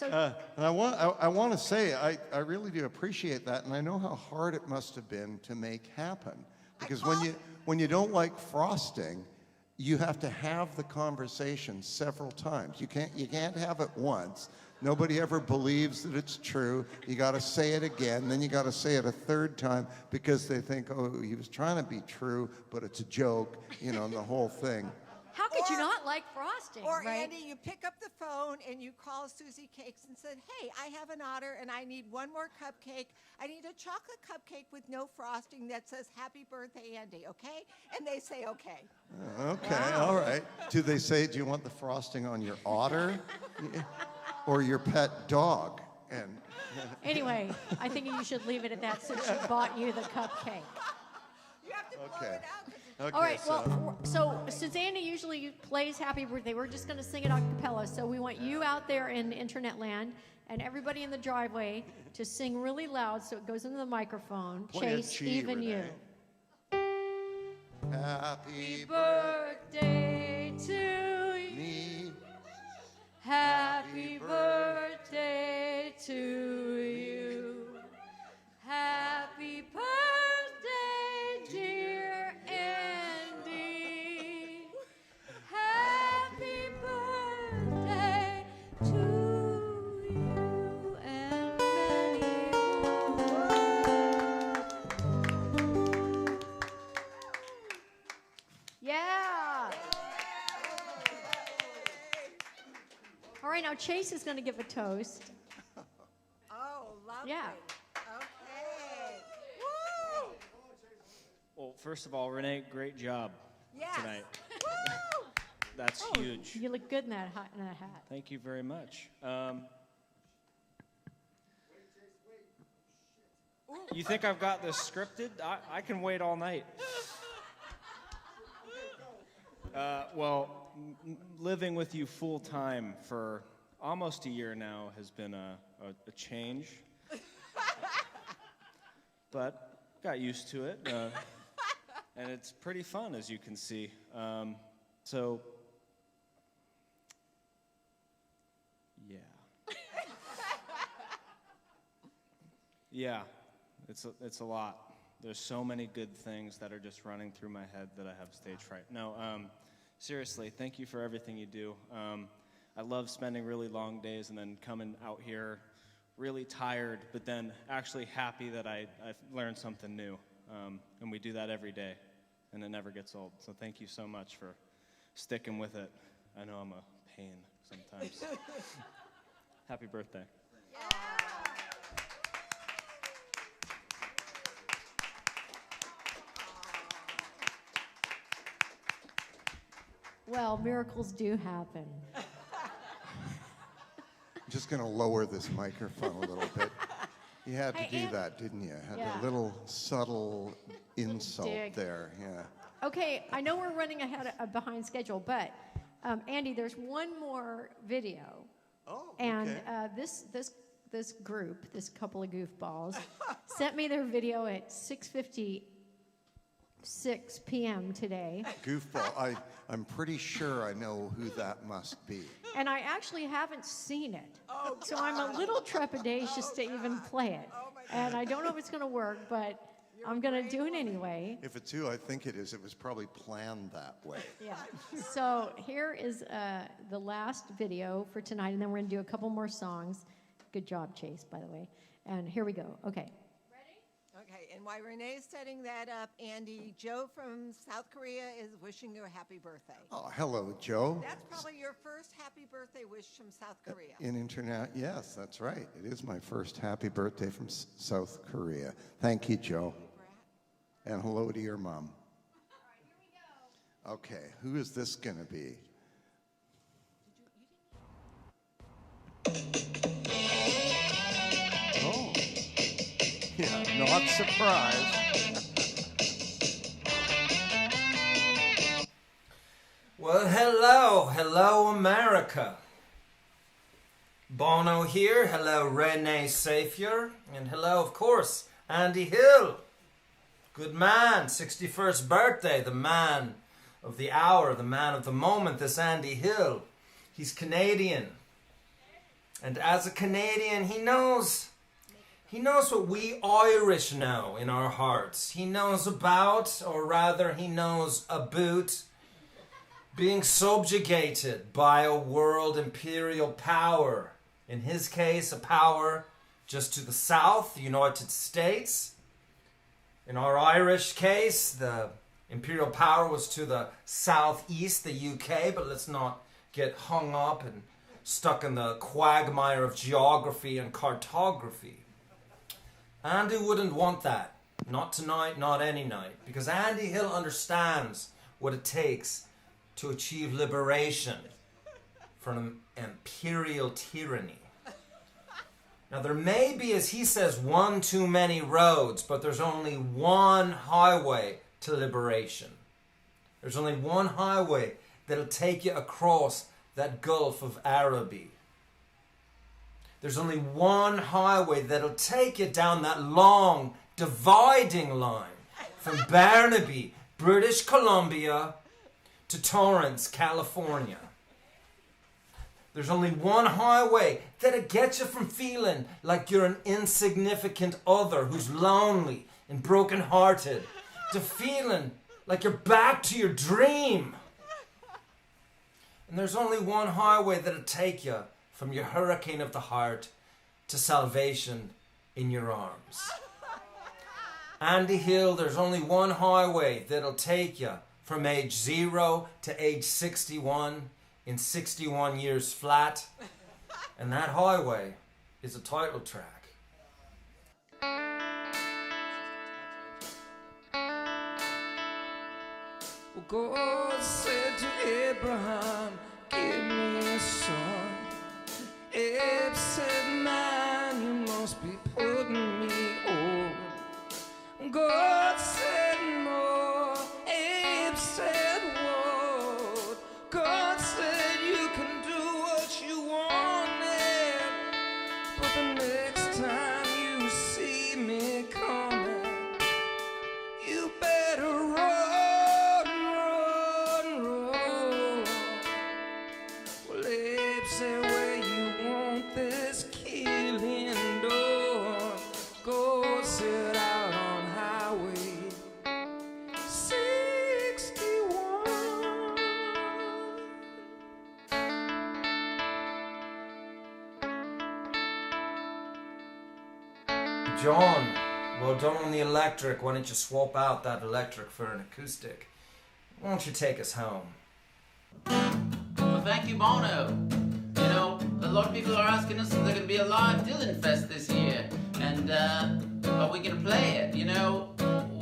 and I want to say I really do appreciate that, and I know how hard it must have been to make happen, because when you don't like frosting, you have to have the conversation several times. You can't have it once. Nobody ever believes that it's true. You got to say it again, then you got to say it a third time because they think, oh, he was trying to be true, but it's a joke, you know, and the whole thing. how could you not like frosting? Or right? Andy, you pick up the phone and you call Susie Cakes and said, hey, I have an order and I need one more cupcake. I need a chocolate cupcake with no frosting that says happy birthday, Andy, okay? And they say, okay. Okay, all right. Do they say, do you want the frosting on your otter or your pet dog? And Anyway, I think you should leave it at that since she bought you the cupcake. You have to blow Okay. it out. okay, All right, well, so Susanna usually plays Happy Birthday. We're just going to sing it a cappella. So we want you out there in internet land and everybody in the driveway to sing really loud so it goes into the microphone. Play a Chase, G, even Renee. you. Happy Birthday to you. me. Happy birthday to you. Happy birthday, dear Andy. Happy birthday to you and many more. Yeah. All right, now Chase is going to give a toast. Oh, lovely. Yeah. Okay. Woo! Well, first of all, Renee, great job Yes. tonight. Woo! That's huge. You look good in that hat. Thank you very much. You think I've got this scripted? I can wait all night. Well, living with you full time for almost a year now has been a change. But got used to it. and it's pretty fun, as you can see. So, yeah. Yeah, it's a lot. There's so many good things that are just running through my head that I have stage fright. No, seriously, thank you for everything you do. I love spending really long days and then coming out here really tired, but then actually happy that I've learned something new. And we do that every day, and it never gets old. So thank you so much for sticking with it. I know I'm a pain sometimes. Happy birthday. Well, miracles do happen. I'm just going to lower this microphone a little bit. You had to do that, didn't you? Had Yeah. a little subtle insult Dig. there, yeah. Okay, I know we're running behind schedule, but Andy, there's one more video. Oh, And this group, this couple of goofballs, sent me their video at 6:56 p.m. today. Goofball. I'm pretty sure I know who that must be. And I actually haven't seen it. So I'm a little trepidatious to even play it. And I don't know if it's going to work, but I'm going to do it anyway. If it's who I think it is, it was probably planned that way. Yeah. So here is the last video for tonight, and then we're going to do a couple more songs. Good job, Chase, by the way. And here we go. Okay. Okay, and while Renee's setting that up, Andy, Joe from South Korea is wishing you a happy birthday. Oh, hello, Joe. That's probably your first happy birthday wish from South Korea. In internet, yes, that's right. It is my first happy birthday from South Korea. Thank you, Joe. And hello to your mom. All right, here we go. Okay, who is this going to be? Oh, yeah, not surprised. Well, hello America. Bono here, hello Renee Safier, and hello, of course, Andy Hill. Good man, 61st birthday, the man of the hour, the man of the moment, this Andy Hill. He's Canadian. And as a Canadian, he knows what we Irish know in our hearts. He knows about, or rather he knows about, being subjugated by a world imperial power. In his case, a power just to the south, the United States. In our Irish case, the imperial power was to the southeast, the UK, but let's not get hung up and stuck in the quagmire of geography and cartography. Andy wouldn't want that. Not tonight, not any night. Because Andy Hill understands what it takes to achieve liberation from imperial tyranny. Now there may be, as he says, one too many roads, but there's only one highway to liberation. There's only one highway that'll take you across that Gulf of Araby. There's only one highway that'll take you down that long dividing line from Burnaby, British Columbia, to Torrance, California. There's only one highway that'll get you from feeling like you're an insignificant other who's lonely and brokenhearted to feeling like you're back to your dream. And there's only one highway that'll take you from your hurricane of the heart to salvation in your arms. Andy Hill, there's only one highway that'll take you from age 0 to age 61 in 61 years flat. And that highway is a title track. Well, God said to Abraham, give me a son. Abe said, man, you must be putting me on. God said no. Abe said what? God said you can do what you wanted, but the next time you see me coming, you better run. John, well done on the electric. Why don't you swap out that electric for an acoustic? Why don't you take us home? Well, thank you, Bono. You know, a lot of people are asking us if there's going to be a live Dylan Fest this year. And are we going to play it? You know,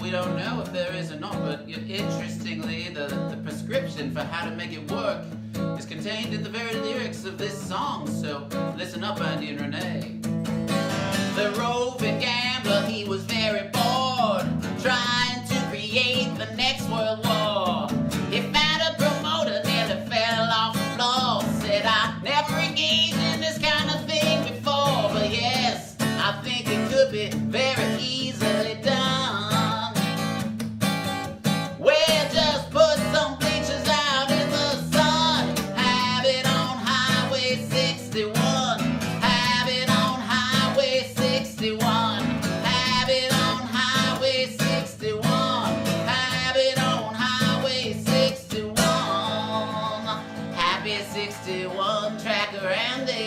we don't know if there is or not, but interestingly, the prescription for how to make it work is contained in the very lyrics of this song. So listen up, Andy and Renee. The roving gambler, he was very bored, trying to create the next world war. He found a promoter, nearly fell off the floor. Said, I never engaged in this kind of thing before, but yes, I think it could be very easily done. Well, just put some bleachers out in the sun, have it on Highway 61, have it on Highway 61, have it on Highway 61, have it on Highway 61. Happy 61 Tracker Andy.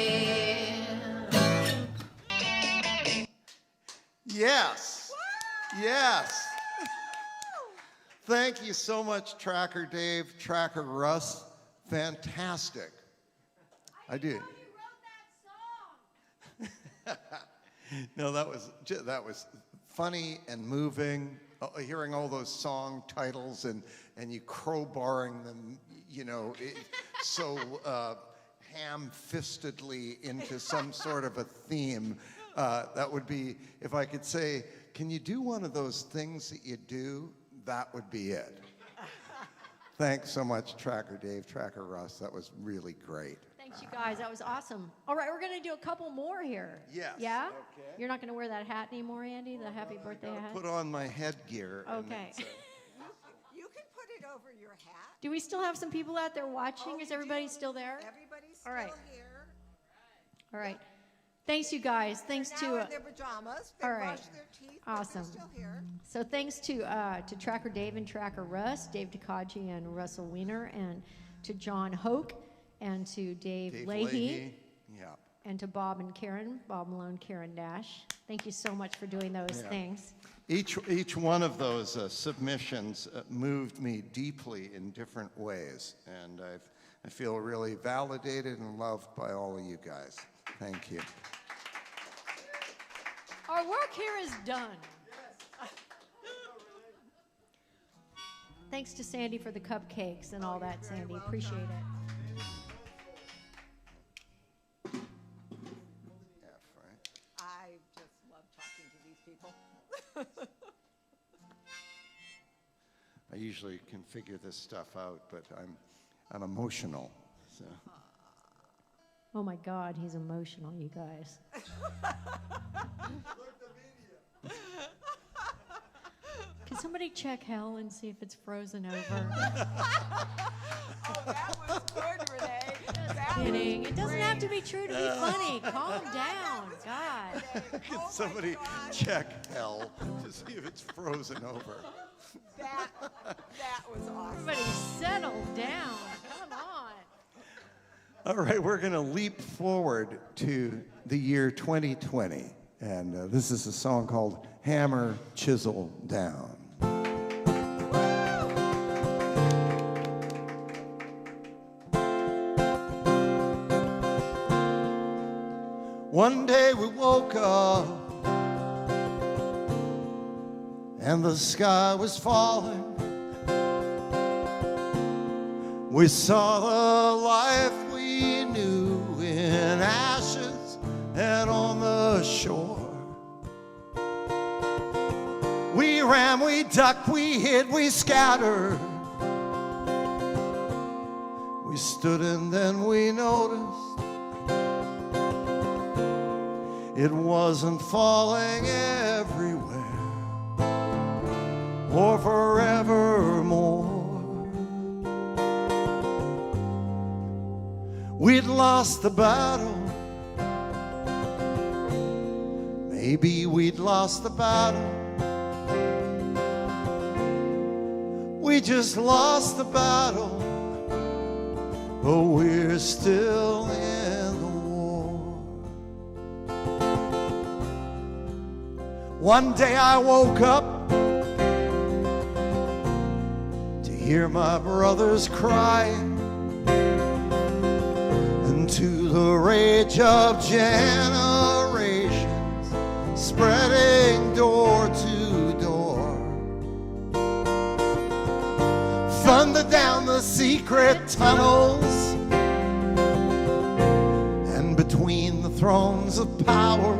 Yes. Yes. Thank you so much, Tracker Dave, Tracker Russ. Fantastic. I did. No, that was funny and moving. Hearing all those song titles and you crowbarring them, you know, so ham-fistedly into some sort of a theme. That would be, if I could say, can you do one of those things that you do? That would be it. Thanks so much, Tracker Dave, Tracker Russ. That was really great. Thanks, you guys. That was awesome. All right, we're going to do a couple more here. Yes. Yeah? Okay. You're not going to wear that hat anymore, Andy? The happy birthday hat? Put on my headgear. Okay. You can put it over your hat. Do we still have some people out there watching? Is everybody still there? Everybody's All right. still here. All right. Thanks, you guys. Thanks Now to... in their pajamas. They all right. brush their teeth, but Awesome. they're still here. So thanks to Tracker Dave and Tracker Russ, Dave Takaji and Russell Weiner, and to John Hoke, and to Dave Leahy, Yeah. and to Bob and Karen, Bob Malone, Karen Dash. Thank you so much for doing those things. Each one of those submissions moved me deeply in different ways, and I feel really validated and loved by all of you guys. Thank you. Our work here is done. Thanks to Sandy for the cupcakes and all that, Sandy. Appreciate it. I just love talking to these people. I usually can figure this stuff out, but I'm emotional. So. Oh my God, he's emotional, you guys. Can somebody check hell and see if it's frozen over? Oh, that was good, Renee. That Kidding. was It doesn't great. have to be true to be funny. Calm down. God. Can Oh, somebody my God. check hell to see if it's frozen over? That was awesome. Everybody settle down. Come on. All right, we're going to leap forward to the year 2020. And this is a song called Hammer, Chisel Down. One day we woke up and the sky was falling. We saw the life we knew in ashes and on the shore. We ran, we ducked, we hid, we scattered. We stood and then we noticed it wasn't falling everywhere or forevermore. We'd lost the battle. Maybe we'd lost the battle. We just lost the battle, but we're still in the war. One day I woke up to hear my brothers cry, and to the rage of generations spreading door to door. Thunder down the secret tunnels and between the thrones of power,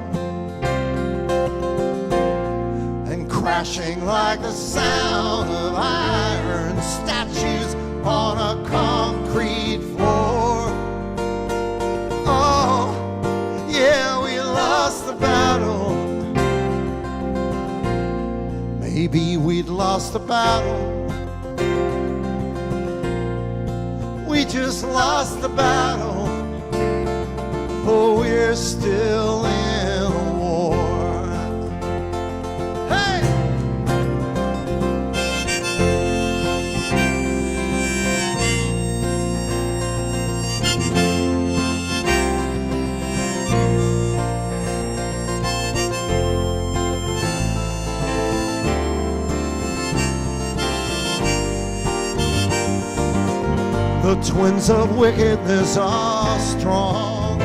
and crashing like the sound of iron statues on a concrete floor. Oh, yeah, we lost the battle. Maybe we'd lost the battle. We just lost the battle, but we're still in a war. Hey! The twins of wickedness are strong,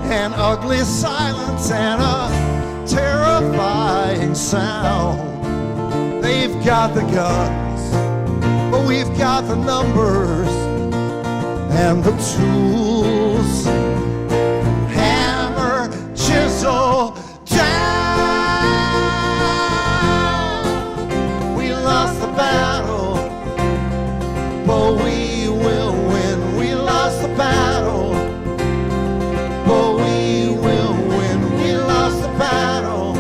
an ugly silence and a terrifying sound. They've got the guns, but we've got the numbers and the tools. Hammer, chisel, down. We lost the battle, but we will win. We lost the battle, but we will win. We lost the battle,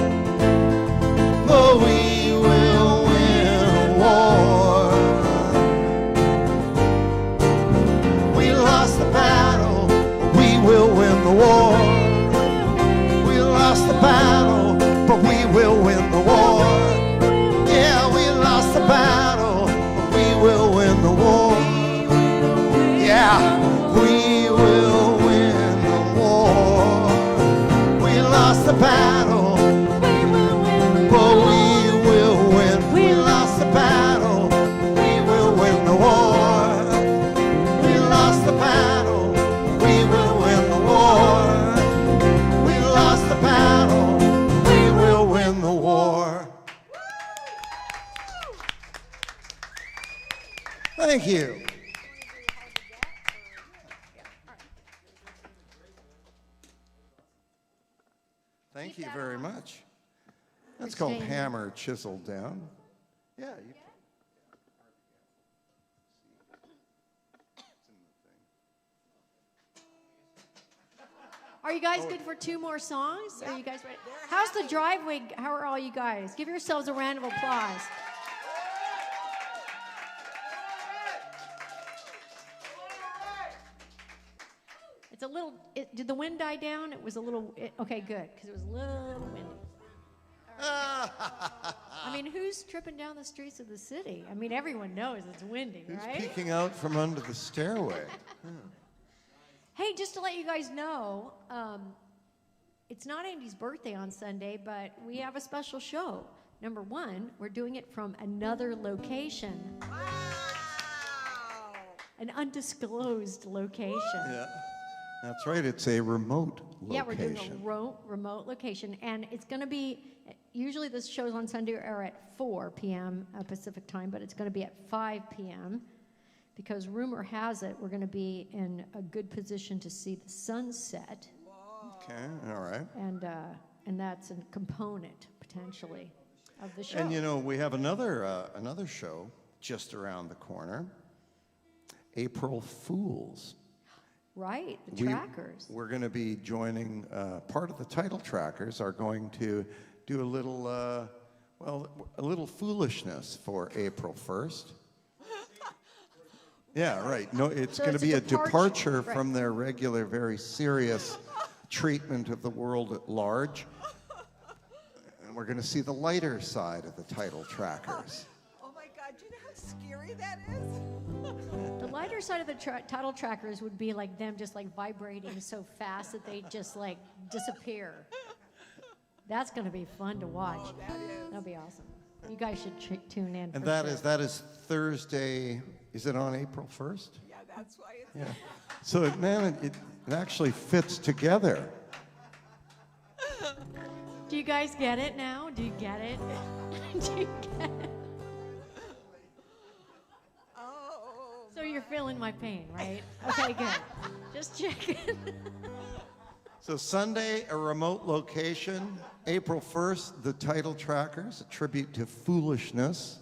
but we will win a war. We lost the battle, but we will win the war. We lost the battle, but we will win the war. Yeah, we lost the battle, but we will win the war. Yeah, we will win the war. We lost the battle, but we will win. We lost the battle, we will win the war. We lost the battle, we will win the war. We lost the battle, we will win the war. Thank you. Thank you very much. That's called Christine. Hammer Chisel Down. Yeah. You Are you guys good for 2 more songs? Are you guys ready? How's the driveway? How are all you guys? Give yourselves a round of applause. It's a little, did the wind die down? It was a little, okay, good, because it was a little windy. I mean, who's tripping down the streets of the city? I mean, everyone knows it's windy, Who's right? peeking out from under the stairway? Hey, just to let you guys know, it's not Andy's birthday on Sunday, but we have a special show. Number 1, we're doing it from another location. Wow. An undisclosed location. Yeah. That's right. It's a remote location. Yeah, we're doing a remote location, and it's going to be, usually this shows on Sunday are at 4 p.m. Pacific time, but it's going to be at 5 p.m. because rumor has it we're going to be in a good position to see the sunset. Okay, all right. And that's a component, potentially, of the show. And you know, we have another show just around the corner. April Fools. Right, the trackers. We're going to be joining, part of the title trackers are going to do a little, a little foolishness for April 1st. Yeah, right. No, it's So going to it's a be a departure, departure from their regular, very serious treatment of the world at large. And we're going to see the lighter side of the title trackers. Oh my God, do you know how scary that is? The lighter side of the title trackers would be like them just like vibrating so fast that they just like disappear. That's going to be fun to watch. Oh, that is. That'll be awesome. You guys should tune in. And for that sure. is Thursday. Is it on April 1st? Yeah, that's why it's. Yeah. So it actually fits together. Do you guys get it now? Do you get it? Do you get it? Oh. So you're feeling my pain, right? Okay, good. Just checking. So Sunday, a remote location. April 1st, the title trackers, a tribute to foolishness.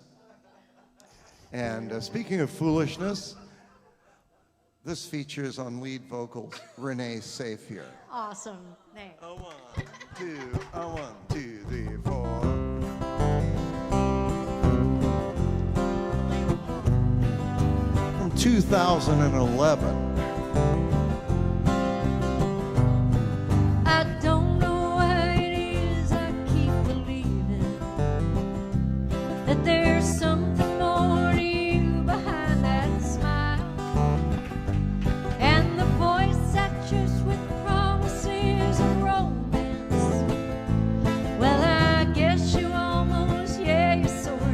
And speaking of foolishness, this features on lead vocals Renee Safier. Awesome. Thanks. A 1, 2, a 1, 2, 3, 4. From 2011. I don't know why it is I keep believing that there's something more to you behind that smile, and the voice that just with promises of romance. Well, I guess you almost, yeah, you sorta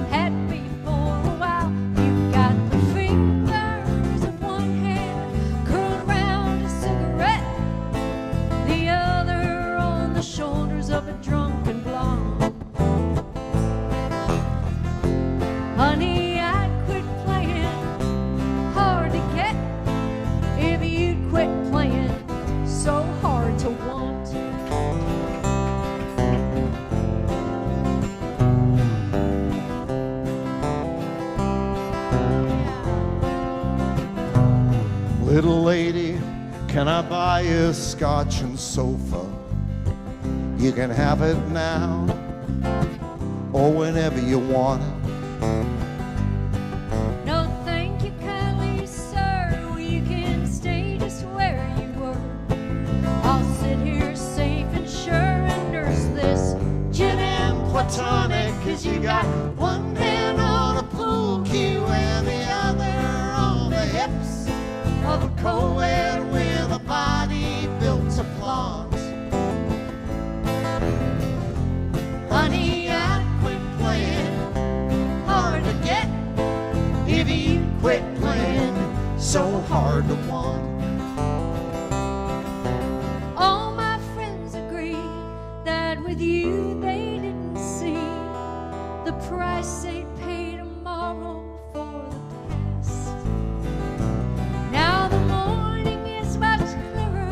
had me for a while. You got the fingers of one hand curled around a cigarette, the other on the shoulders of a drunken blonde. Honey, I'd quit playing hard to get if you'd quit playing so hard to want. Little lady, can I buy you a scotch and sofa? You can have it now or whenever you want it. No, thank you kindly, sir. Well, you can stay just where you were. I'll sit here safe and sure and nurse this gin and platonic, 'cause you got one hand on a pool cue and the other on the hips of a co-ed with a body built to flaunt. Honey, I'd quit playing hard to get if you quit playing so hard to want. All my friends agree that with you they didn't see the price they'd pay tomorrow for the past. Now the morning is much clearer,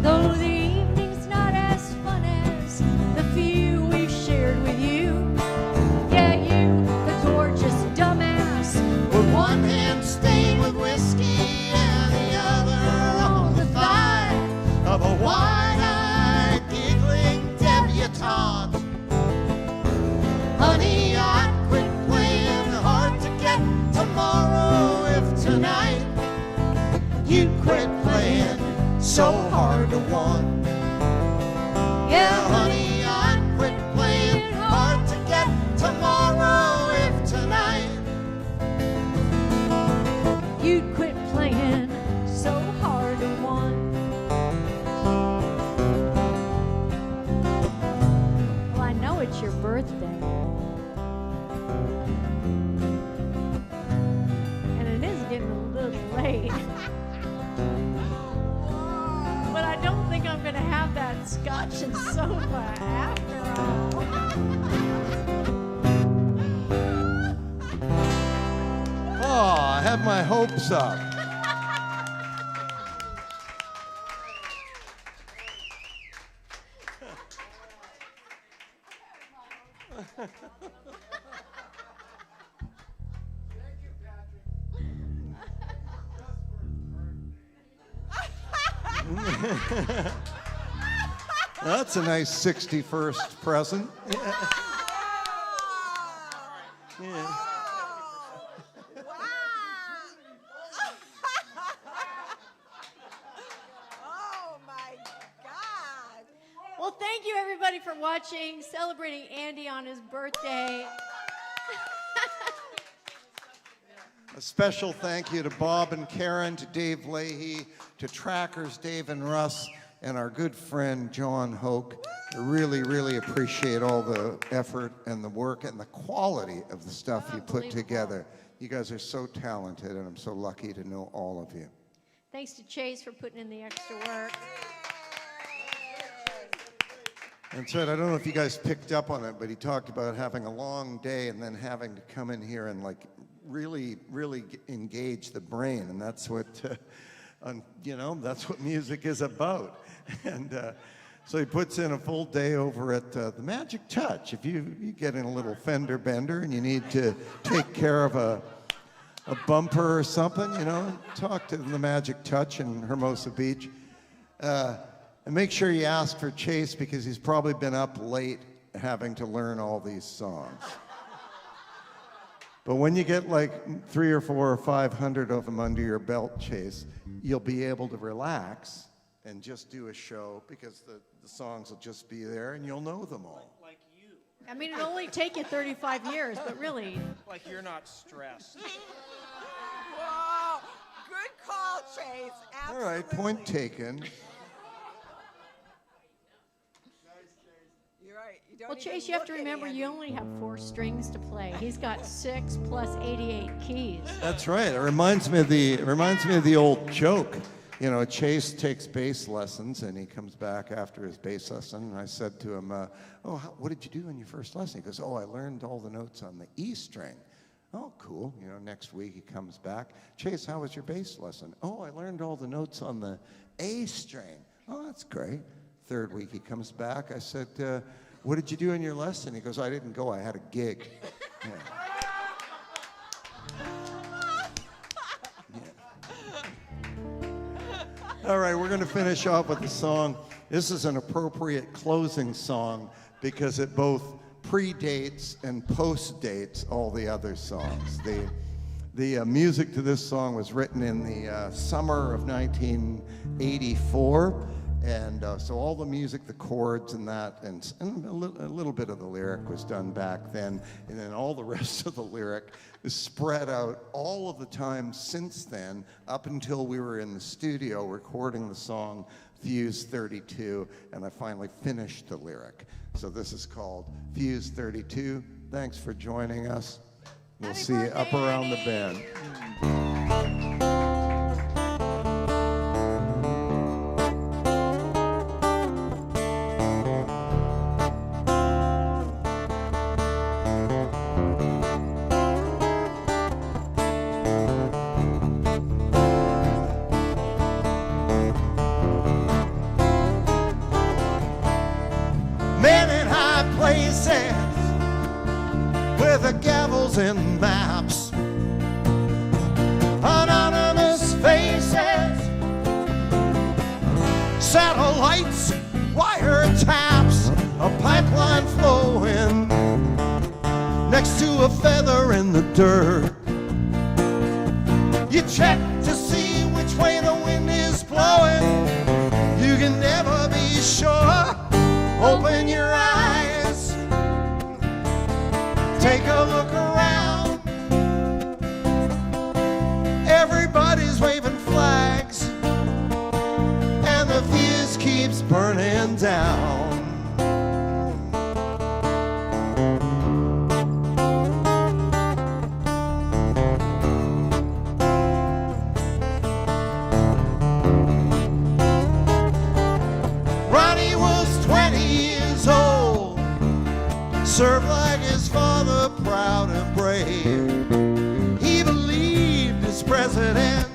though the evening's not as fun as the few we've shared with you. Yeah, you, the gorgeous dumbass, with one hand stained with whiskey and the other on the thigh of a wide-eyed, giggling debutante. Honey, I'd quit playing hard to get tomorrow if tonight you quit playing so hard to want. Yeah, honey, I'd quit playing hard to get tomorrow if tonight you'd quit playing so hard to want. Well, I know it's your birthday. And it is getting a little late. But I don't think I'm going to have that scotch and sofa after all. Oh, I had my hopes up. That's a nice 61st present. Yeah. Oh my God. Well, thank you everybody for watching, celebrating Andy on his birthday. A special thank you to Bob and Karen, to Dave Leahy, to Trackers, Dave and Russ, and our good friend John Hoke. I really, really appreciate all the effort and the work and the quality of the stuff you put together. You guys are so talented, and I'm so lucky to know all of you. Thanks to Chase for putting in the extra work. And so I don't know if you guys picked up on it, but he talked about having a long day and then having to come in here and like really, really engage the brain, and that's what, that's what music is about. And so he puts in a full day over at the Magic Touch. If you get in a little fender bender and you need to take care of a bumper or something, talk to the Magic Touch in Hermosa Beach. And make sure you ask for Chase, because he's probably been up late having to learn all these songs. But when you get like 300 or 400 or 500 of them under your belt, Chase, you'll be able to relax and just do a show, because the songs will just be there and you'll know them all. Like you. I mean, it'll only take you 35 years, but really. Like you're not stressed. Whoa! Good call, Chase. All Absolutely. right, point taken. You're right. You don't Well, even Chase, you have to look at remember Andy. you only have 4 strings to play. He's got 6 plus 88 keys. That's right. It reminds me of the old joke. Chase takes bass lessons, and he comes back after his bass lesson, and I said to him, what did you do in your first lesson? He goes, I learned all the notes on the E string. Oh, cool. Next week he comes back. Chase, how was your bass lesson? Oh, I learned all the notes on the A string. Oh, that's great. Third week he comes back. I said, what did you do in your lesson? He goes, I didn't go. I had a gig. Yeah. All right, we're going to finish off with a song. This is an appropriate closing song because it both predates and postdates all the other songs. The music to this song was written in the summer of 1984, and so all the music, the chords and that, and a little bit of the lyric was done back then, and then all the rest of the lyric is spread out all of the time since then, up until we were in the studio recording the song Fuse 32, and I finally finished the lyric. So this is called Fuse 32. Thanks for joining us. We'll see you up around the bend. Men in high places with the gavels and maps, anonymous faces, satellites, wiretaps, a pipeline flowing next to a feather in the dirt. You check to see which way the wind is blowing. You can never be sure. Open your eyes, take a look around. Everybody's waving flags, and the fuse keeps burning down. Ronnie was 20 years old, served like his father, proud and brave. He believed his president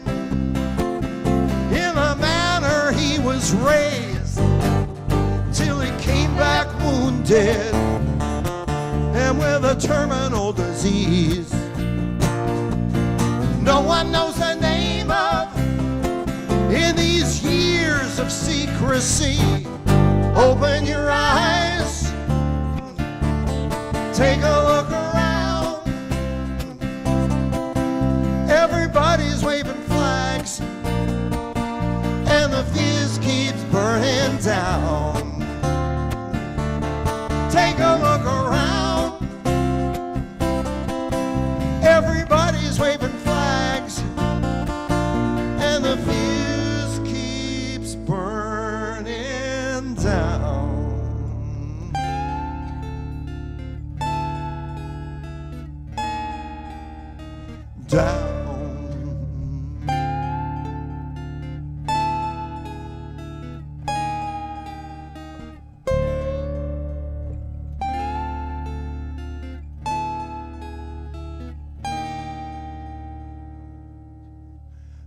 in the manner he was raised, till he came back wounded and with a terminal disease. No one knows the name of in these years of secrecy. Open your eyes, take a look around. Everybody's waving flags, and the fuse keeps burning down. Take a look around. Everybody's waving flags, and the fuse keeps burning down.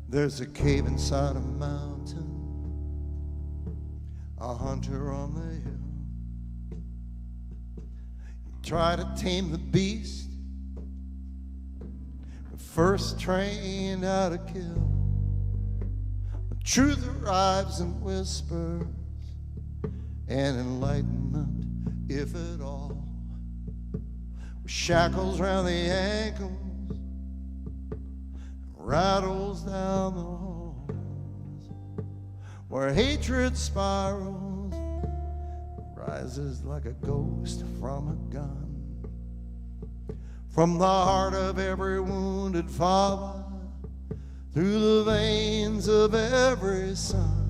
There's a cave inside a mountain, a hunter on the hill. You try to tame the beast, first trained how to kill. But truth arrives in whispers, and enlightenment, if at all, with shackles round the ankles, rattles down the halls, where hatred spirals, rises like a ghost from a gun, from the heart of every wounded father, through the veins of every son.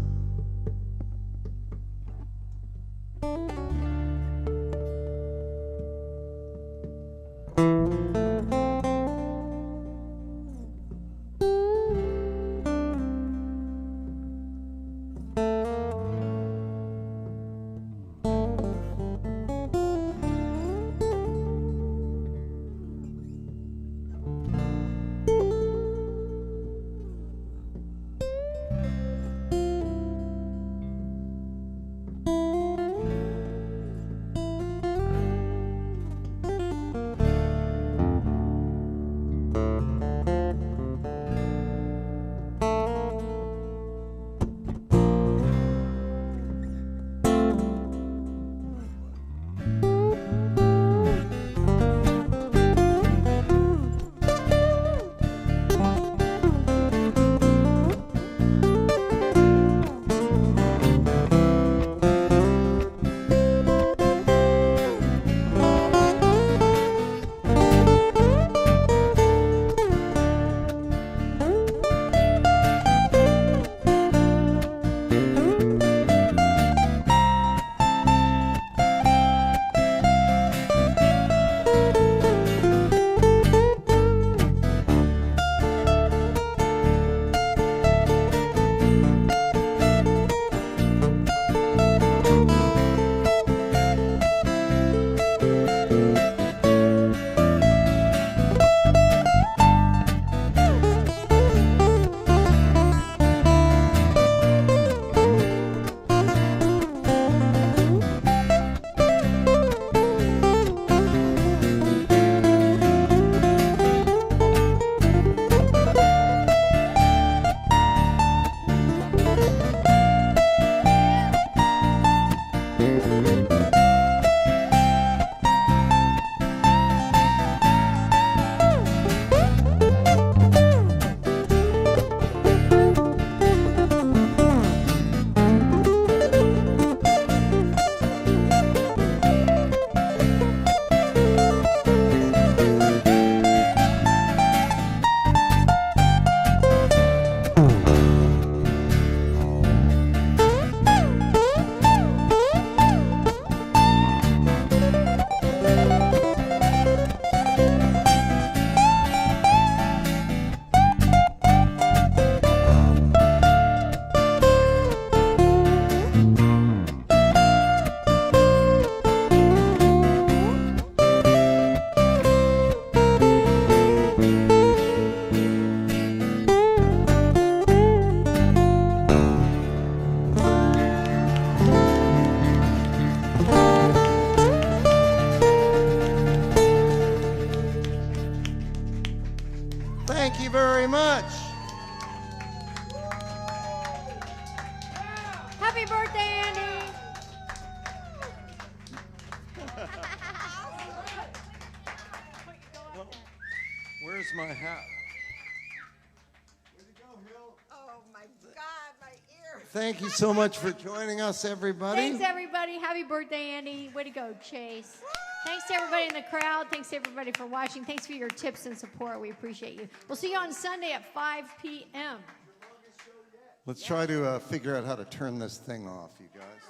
very much. Happy birthday, Andy. Where's my hat? Oh my God, my ear. Thank you so much for joining us, everybody. Thanks, everybody. Happy birthday, Andy. Way to go, Chase. Thanks to everybody in the crowd. Thanks to everybody for watching. Thanks for your tips and support. We appreciate you. We'll see you on Sunday at 5 p.m. Let's try to figure out how to turn this thing off, you guys.